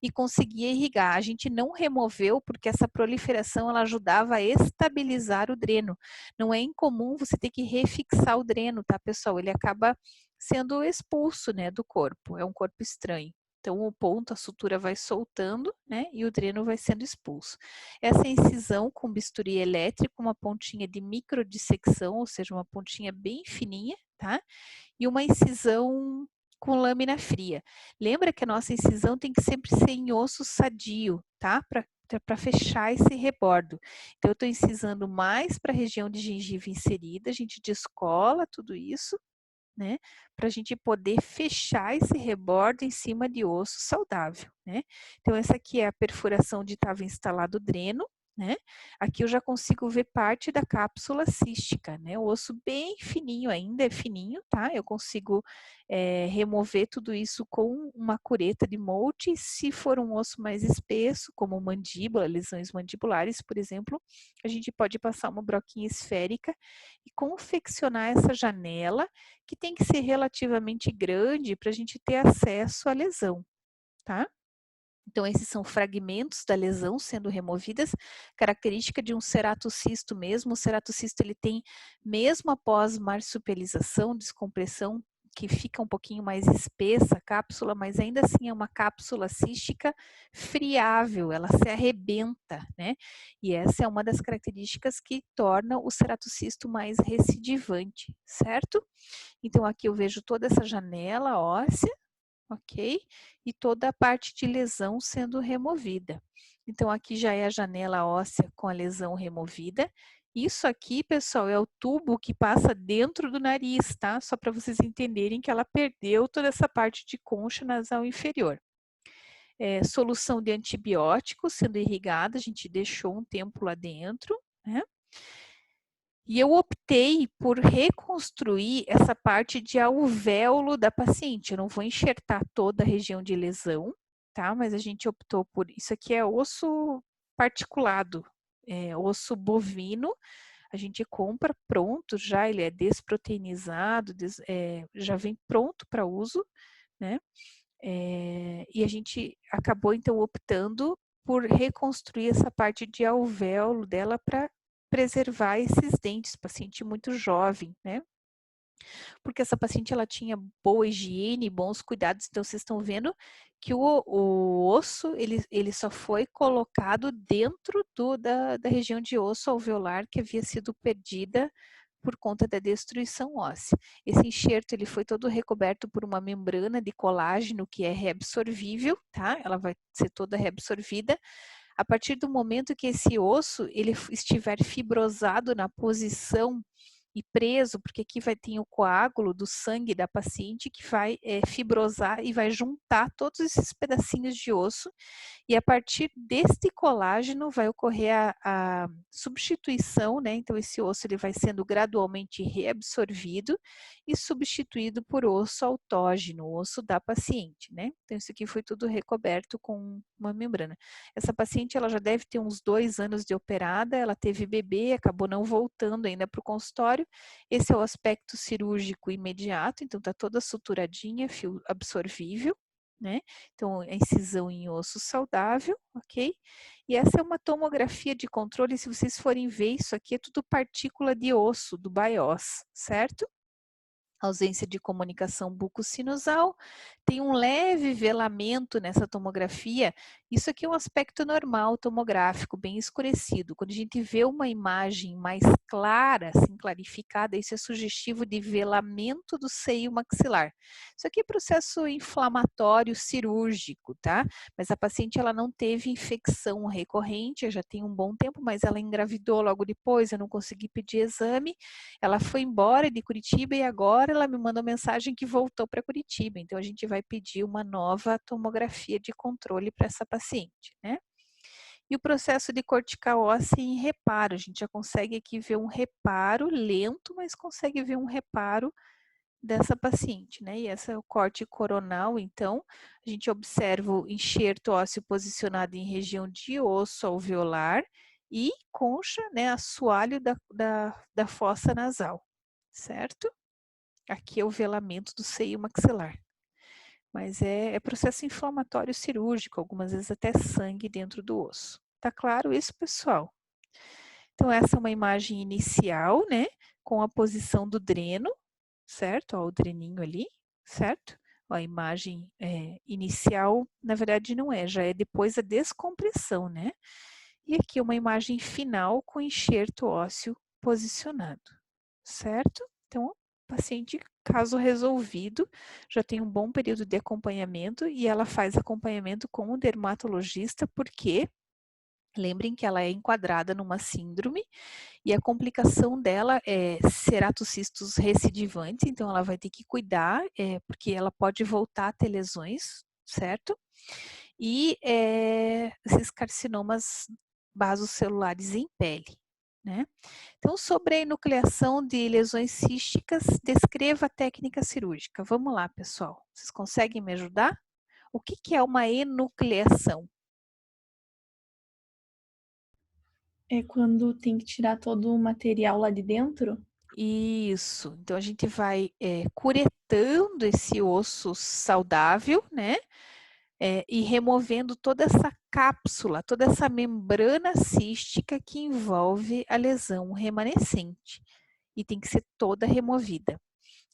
E conseguia irrigar. A gente não removeu porque essa proliferação ela ajudava a estabilizar o dreno. Não é incomum você ter que refixar o dreno, tá, pessoal? Ele acaba sendo expulso, né, do corpo. É um corpo estranho. Então, o ponto, a sutura vai soltando, né? E o dreno vai sendo expulso. Essa incisão com bisturi elétrico, uma pontinha de microdissecção, ou seja, uma pontinha bem fininha, tá? E uma incisão com lâmina fria. Lembra que a nossa incisão tem que sempre ser em osso sadio, tá? Para fechar esse rebordo. Então, eu estou incisando mais para a região de gengiva inserida, a gente descola tudo isso, né? Para a gente poder fechar esse rebordo em cima de osso saudável, né? Então, essa aqui é a perfuração onde estava instalado o dreno, né? Aqui eu já consigo ver parte da cápsula cística, né? O osso bem fininho ainda, é fininho, tá? Eu consigo remover tudo isso com uma cureta de Moltke. Se for um osso mais espesso, como mandíbula, lesões mandibulares, por exemplo, a gente pode passar uma broquinha esférica e confeccionar essa janela, que tem que ser relativamente grande para a gente ter acesso à lesão, tá? Então, esses são fragmentos da lesão sendo removidas, característica de um ceratocisto mesmo. O ceratocisto, ele tem, mesmo após marsupialização, descompressão, que fica um pouquinho mais espessa a cápsula, mas ainda assim é uma cápsula cística friável, ela se arrebenta, né? E essa é uma das características que torna o ceratocisto mais recidivante, certo? Então, aqui eu vejo toda essa janela óssea, ok? E toda a parte de lesão sendo removida. Então, aqui já é a janela óssea com a lesão removida. Isso aqui, pessoal, é o tubo que passa dentro do nariz, tá? Só para vocês entenderem que ela perdeu toda essa parte de concha nasal inferior. Solução de antibiótico sendo irrigada, a gente deixou um tempo lá dentro, né? E eu optei por reconstruir essa parte de alvéolo da paciente. Eu não vou enxertar toda a região de lesão, tá? Mas a gente optou por... Isso aqui é osso particulado, osso bovino. A gente compra pronto já, ele é desproteinizado, já vem pronto para uso, né? E a gente acabou, então, optando por reconstruir essa parte de alvéolo dela para preservar esses dentes, paciente muito jovem, né? Porque essa paciente, ela tinha boa higiene, bons cuidados, então vocês estão vendo que o osso, ele só foi colocado dentro da região de osso alveolar que havia sido perdida por conta da destruição óssea. Esse enxerto, ele foi todo recoberto por uma membrana de colágeno que é reabsorvível, tá? Ela vai ser toda reabsorvida. A partir do momento que esse osso ele estiver fibrosado na posição e preso, porque aqui vai ter o coágulo do sangue da paciente que vai fibrosar e vai juntar todos esses pedacinhos de osso, e a partir deste colágeno vai ocorrer a substituição, né? Então esse osso ele vai sendo gradualmente reabsorvido e substituído por osso autógeno, o osso da paciente, né? Então isso aqui foi tudo recoberto com uma membrana. Essa paciente ela já deve ter uns 2 anos de operada, ela teve bebê, acabou não voltando ainda para o consultório. Esse é o aspecto cirúrgico imediato, então tá toda suturadinha, fio absorvível, né? Então, a incisão em osso saudável, ok? E essa é uma tomografia de controle, se vocês forem ver, isso aqui é tudo partícula de osso, do BIOS, certo? ausência de comunicação bucosinusal, tem um leve velamento nessa tomografia. Isso aqui é um aspecto normal tomográfico, bem escurecido. Quando a gente vê uma imagem mais clara, assim, clarificada, isso é sugestivo de velamento do seio maxilar. Isso aqui é processo inflamatório cirúrgico, tá? Mas a paciente, ela não teve infecção recorrente, já tem um bom tempo, mas ela engravidou logo depois, eu não consegui pedir exame. Ela foi embora de Curitiba e agora ela me mandou mensagem que voltou para Curitiba. Então, a gente vai pedir uma nova tomografia de controle para essa paciente, né? E o processo de cortical óssea em reparo. A gente já consegue aqui ver um reparo lento, mas consegue ver um reparo dessa paciente, né? E esse é o corte coronal, então, a gente observa o enxerto ósseo posicionado em região de osso alveolar e concha, né, assoalho da fossa nasal, certo? Aqui é o velamento do seio maxilar. Mas é processo inflamatório cirúrgico, algumas vezes até sangue dentro do osso. Tá claro isso, pessoal? Então, essa é uma imagem inicial, né, com a posição do dreno, certo? Ó, o dreninho ali, certo? Ó, a imagem inicial, na verdade não é, já é depois da descompressão, né? E aqui uma imagem final com enxerto ósseo posicionado, certo? Então, paciente, caso resolvido, já tem um bom período de acompanhamento e ela faz acompanhamento com o dermatologista, porque lembrem que ela é enquadrada numa síndrome e a complicação dela é ceratocists recidivantes, então ela vai ter que cuidar, porque ela pode voltar a ter lesões, certo? E esses carcinomas basocelulares em pele, né? Então, sobre a enucleação de lesões císticas, descreva a técnica cirúrgica. Vamos lá, pessoal. Vocês conseguem me ajudar? O que é uma enucleação? É quando tem que tirar todo o material lá de dentro? Isso. Então, a gente vai curetando esse osso saudável, né? E removendo toda essa cápsula, toda essa membrana cística que envolve a lesão remanescente. E tem que ser toda removida.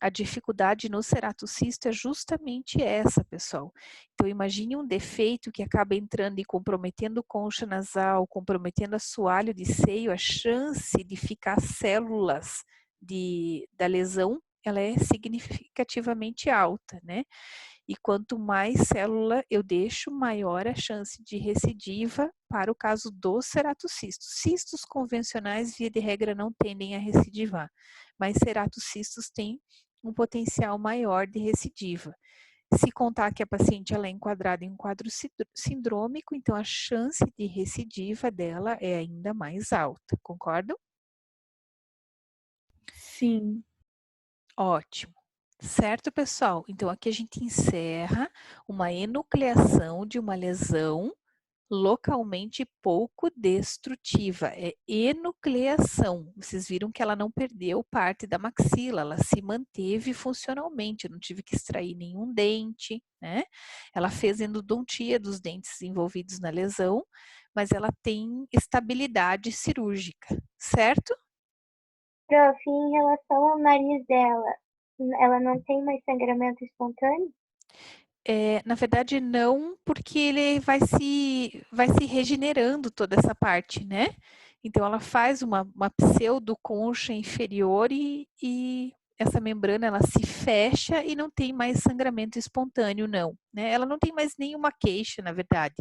A dificuldade no ceratocisto é justamente essa, pessoal. Então, imagine um defeito que acaba entrando e comprometendo concha nasal, comprometendo assoalho de seio, a chance de ficar células da lesão, ela é significativamente alta, né? E quanto mais célula eu deixo, maior a chance de recidiva para o caso dos ceratocisto. Cistos convencionais, via de regra, não tendem a recidivar, mas ceratocisto têm um potencial maior de recidiva. Se contar que a paciente ela é enquadrada em um quadro sindrômico, então a chance de recidiva dela é ainda mais alta, concordam? Sim. Ótimo. Certo, pessoal? Então, aqui a gente encerra uma enucleação de uma lesão localmente pouco destrutiva. É enucleação. Vocês viram que ela não perdeu parte da maxila, ela se manteve funcionalmente. Eu não tive que extrair nenhum dente, né? Ela fez endodontia dos dentes envolvidos na lesão, mas ela tem estabilidade cirúrgica, certo? Prof, em relação ao nariz dela, ela não tem mais sangramento espontâneo? Na verdade, não, porque ele vai se regenerando toda essa parte, né? Então, ela faz uma pseudoconcha inferior e essa membrana, ela se fecha e não tem mais sangramento espontâneo, não. Né? Ela não tem mais nenhuma queixa, na verdade.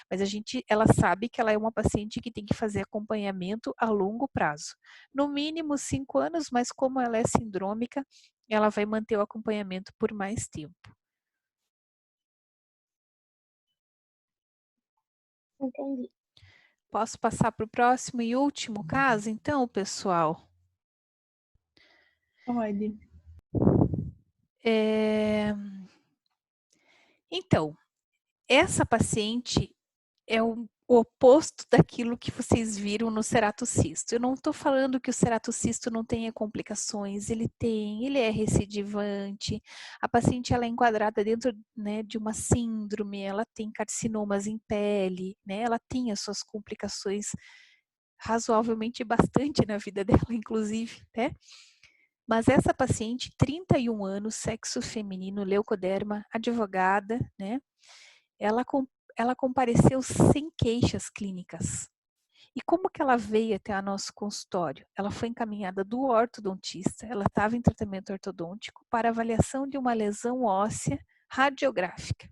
Mas ela sabe que ela é uma paciente que tem que fazer acompanhamento a longo prazo. No mínimo 5 anos, mas como ela é sindrômica, ela vai manter o acompanhamento por mais tempo. Entendi. Posso passar para o próximo e último caso, então, pessoal? Pode. Então, essa paciente é o oposto daquilo que vocês viram no ceratocisto. Eu não estou falando que o ceratocisto não tenha complicações, ele tem, ele é recidivante, a paciente ela é enquadrada dentro, né, de uma síndrome, ela tem carcinomas em pele, né, ela tem as suas complicações razoavelmente bastante na vida dela, inclusive, né? Mas essa paciente, 31 anos, sexo feminino, leucoderma, advogada, né? Ela compareceu sem queixas clínicas. E como que ela veio até o nosso consultório? Ela foi encaminhada do ortodontista, ela estava em tratamento ortodôntico para avaliação de uma lesão óssea radiográfica.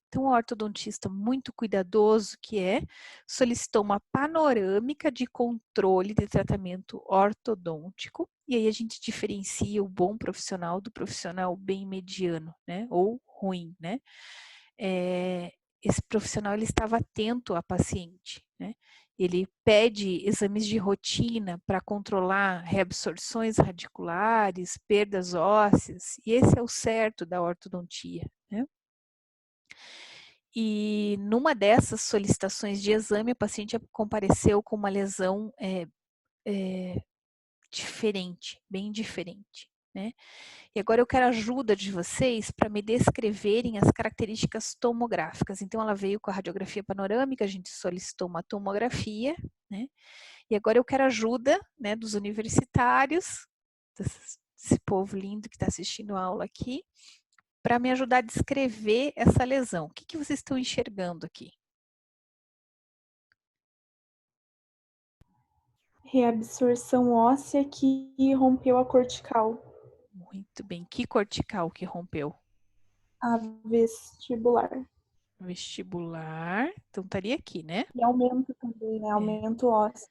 Então, o ortodontista muito cuidadoso que solicitou uma panorâmica de controle de tratamento ortodôntico, e aí a gente diferencia o bom profissional do profissional bem mediano, né, ou ruim, né. Esse profissional, ele estava atento à paciente, né, ele pede exames de rotina para controlar reabsorções radiculares, perdas ósseas, e esse é o certo da ortodontia, né. E numa dessas solicitações de exame, a paciente compareceu com uma lesão diferente, bem diferente, né? E agora eu quero a ajuda de vocês para me descreverem as características tomográficas. Então, ela veio com a radiografia panorâmica, a gente solicitou uma tomografia, né? E agora eu quero a ajuda, né, dos universitários, desse povo lindo que está assistindo a aula aqui, para me ajudar a descrever essa lesão. O que vocês estão enxergando aqui? Reabsorção óssea que rompeu a cortical. Muito bem. Que cortical que rompeu? A vestibular. Vestibular. Então, estaria aqui, né? E aumento também, né? Aumento ósseo.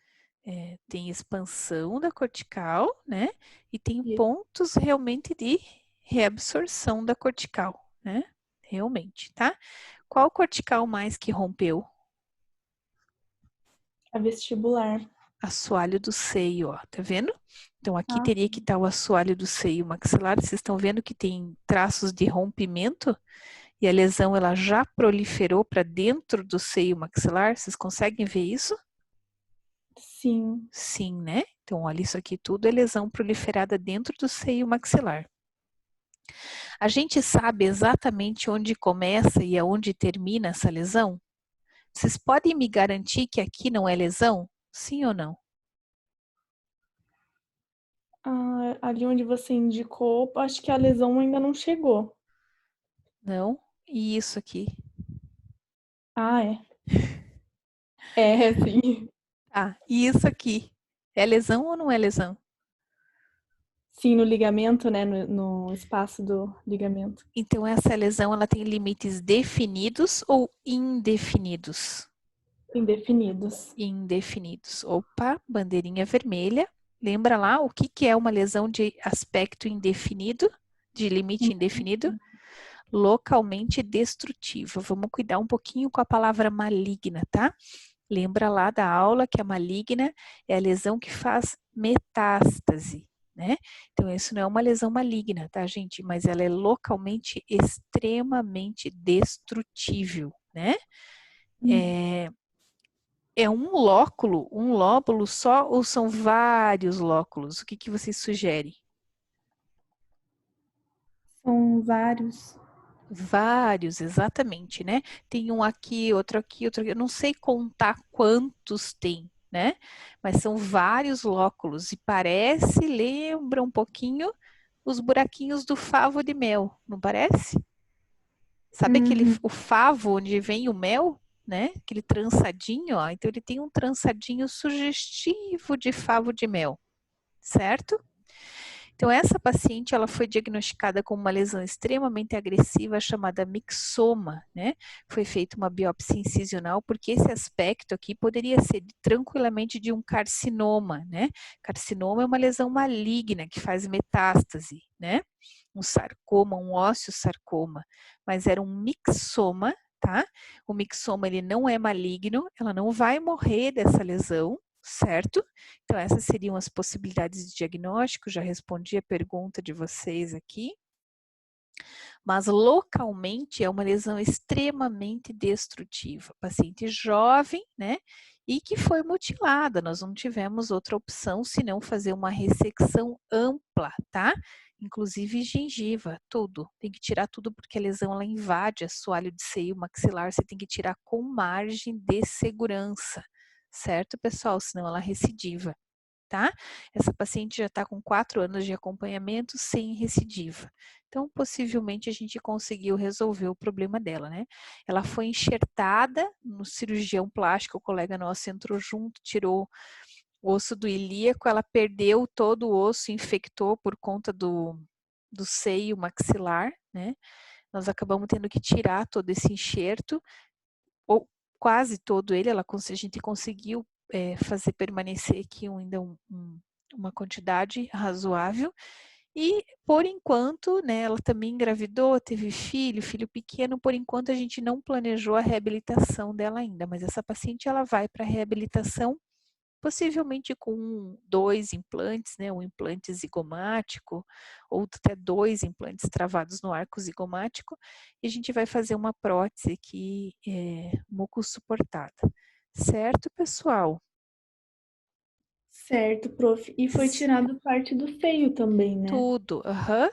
Tem expansão da cortical, né? E tem Isso. pontos realmente de reabsorção da cortical, né? Realmente, tá? Qual cortical mais que rompeu? A vestibular. Assoalho do seio, ó, tá vendo? Então, aqui teria que estar o assoalho do seio maxilar. Vocês estão vendo que tem traços de rompimento? E a lesão, ela já proliferou para dentro do seio maxilar? Vocês conseguem ver isso? Sim. Sim, né? Então, olha, isso aqui tudo é lesão proliferada dentro do seio maxilar. A gente sabe exatamente onde começa e aonde termina essa lesão? Vocês podem me garantir que aqui não é lesão? Sim ou não? Ali onde você indicou, acho que a lesão ainda não chegou. Não? E isso aqui? É. É, sim. E isso aqui? É lesão ou não é lesão? Sim, no ligamento, né? No espaço do ligamento. Então, essa lesão, ela tem limites definidos ou indefinidos? Indefinidos. Indefinidos. Opa, bandeirinha vermelha. Lembra lá o que é uma lesão de aspecto indefinido, de limite indefinido? Localmente destrutiva. Vamos cuidar um pouquinho com a palavra maligna, tá? Lembra lá da aula que a maligna é a lesão que faz metástase, né? Então, isso não é uma lesão maligna, tá, gente? Mas ela é localmente extremamente destrutível, né? É um lóbulo só ou são vários lóbulos? O que vocês sugerem? São vários. Vários, exatamente, né? Tem um aqui, outro aqui, outro aqui. Eu não sei contar quantos tem, né? Mas são vários lóculos e lembra um pouquinho os buraquinhos do favo de mel, não parece? Sabe o favo onde vem o mel, né? Aquele trançadinho, ó. Então ele tem um trançadinho sugestivo de favo de mel, certo? Então, essa paciente, ela foi diagnosticada com uma lesão extremamente agressiva chamada mixoma, né? Foi feita uma biópsia incisional, porque esse aspecto aqui poderia ser tranquilamente de um carcinoma, né? Carcinoma é uma lesão maligna que faz metástase, né? Um sarcoma, um ósseo sarcoma, mas era um mixoma, tá? O mixoma, ele não é maligno, ela não vai morrer dessa lesão, certo? Então, essas seriam as possibilidades de diagnóstico, já respondi a pergunta de vocês aqui. Mas localmente é uma lesão extremamente destrutiva. Paciente jovem, né? E que foi mutilada. Nós não tivemos outra opção senão fazer uma ressecção ampla, tá? Inclusive gengiva, tudo. Tem que tirar tudo porque a lesão ela invade assoalho de seio maxilar. Você tem que tirar com margem de segurança, certo, pessoal? Senão ela recidiva, tá? Essa paciente já está com 4 anos de acompanhamento sem recidiva. Então, possivelmente a gente conseguiu resolver o problema dela, né? Ela foi enxertada no cirurgião plástico, o colega nosso entrou junto, tirou o osso do ilíaco, ela perdeu todo o osso, infectou por conta do seio maxilar, né? Nós acabamos tendo que tirar todo esse enxerto, ou quase todo ele, a gente conseguiu fazer permanecer aqui ainda uma quantidade razoável. E, por enquanto, né, ela também engravidou, teve filho pequeno, por enquanto a gente não planejou a reabilitação dela ainda, mas essa paciente ela vai para a reabilitação possivelmente com 2 implantes, né, um implante zigomático, ou até 2 implantes travados no arco zigomático, e a gente vai fazer uma prótese aqui, muco-suportada. Certo, pessoal? Certo, prof. E foi tirado parte do seio também, né? Tudo,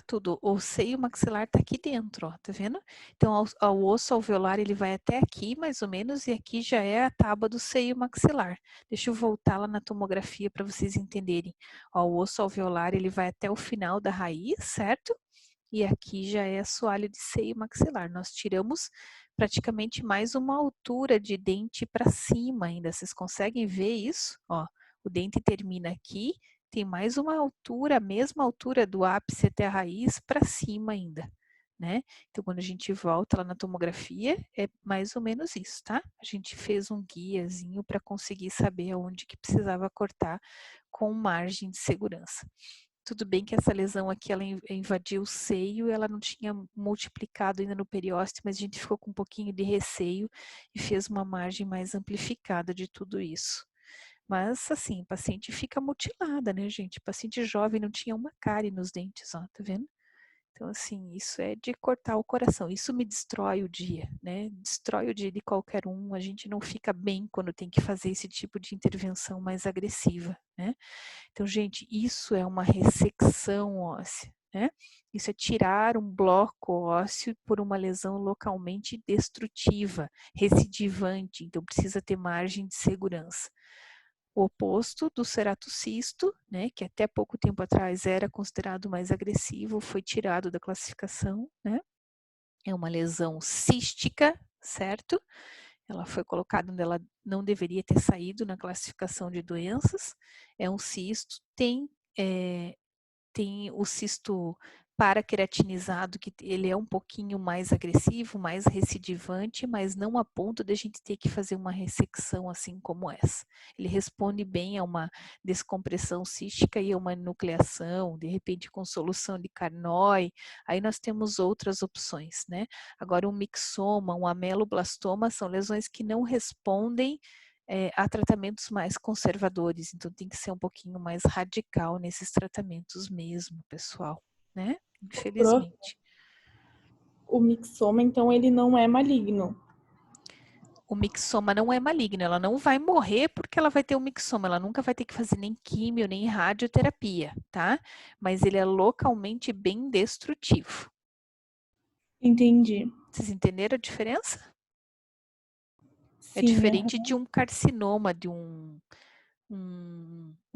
tudo. O seio maxilar tá aqui dentro, ó, tá vendo? Então, o osso alveolar, ele vai até aqui, mais ou menos, e aqui já é a tábua do seio maxilar. Deixa eu voltar lá na tomografia para vocês entenderem. Ó, o osso alveolar, ele vai até o final da raiz, certo? E aqui já é assoalho de seio maxilar. Nós tiramos praticamente mais uma altura de dente para cima ainda. Vocês conseguem ver isso? Ó, o dente termina aqui, tem mais uma altura, a mesma altura do ápice até a raiz para cima ainda, né? Então, quando a gente volta lá na tomografia, é mais ou menos isso, tá? A gente fez um guiazinho para conseguir saber aonde que precisava cortar com margem de segurança. Tudo bem que essa lesão aqui, ela invadiu o seio, ela não tinha multiplicado ainda no periósteo, mas a gente ficou com um pouquinho de receio e fez uma margem mais amplificada de tudo isso. Mas, assim, a paciente fica mutilada, né, gente? Paciente jovem não tinha uma cárie nos dentes, ó, tá vendo? Então, assim, isso é de cortar o coração. Isso me destrói o dia, né? Destrói o dia de qualquer um. A gente não fica bem quando tem que fazer esse tipo de intervenção mais agressiva, né? Então, gente, isso é uma ressecção óssea, né? Isso é tirar um bloco ósseo por uma lesão localmente destrutiva, recidivante. Então, precisa ter margem de segurança. O oposto do ceratocisto, né, que até pouco tempo atrás era considerado mais agressivo, foi tirado da classificação, né? É uma lesão cística, certo? Ela foi colocada onde ela não deveria ter saído na classificação de doenças. É um cisto, tem o cisto paraqueratinizado, que ele é um pouquinho mais agressivo, mais recidivante, mas não a ponto de a gente ter que fazer uma ressecção assim como essa. Ele responde bem a uma descompressão cística e a uma nucleação, de repente com solução de Carnoy, aí nós temos outras opções, né? Agora um mixoma, um ameloblastoma são lesões que não respondem a tratamentos mais conservadores, então tem que ser um pouquinho mais radical nesses tratamentos mesmo, pessoal, né? Prof, Infelizmente. o mixoma, então, ele não é maligno. O mixoma não é maligno, ela não vai morrer porque ela vai ter um mixoma, ela nunca vai ter que fazer nem químio, nem radioterapia, tá? Mas ele é localmente bem destrutivo. Entendi. Vocês entenderam a diferença? É Sim, diferente de um carcinoma, de um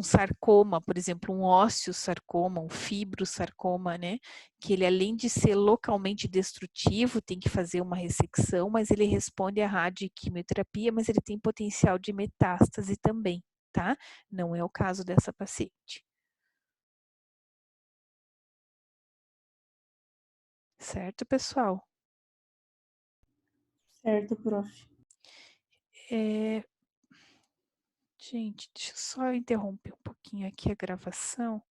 sarcoma, por exemplo, um osteosarcoma, um fibrosarcoma, né? Que ele, além de ser localmente destrutivo, tem que fazer uma ressecção, mas ele responde à radioquimioterapia, mas ele tem potencial de metástase também, tá? Não é o caso dessa paciente. Certo, pessoal? certo, prof. Gente, deixa eu só interromper um pouquinho aqui a gravação.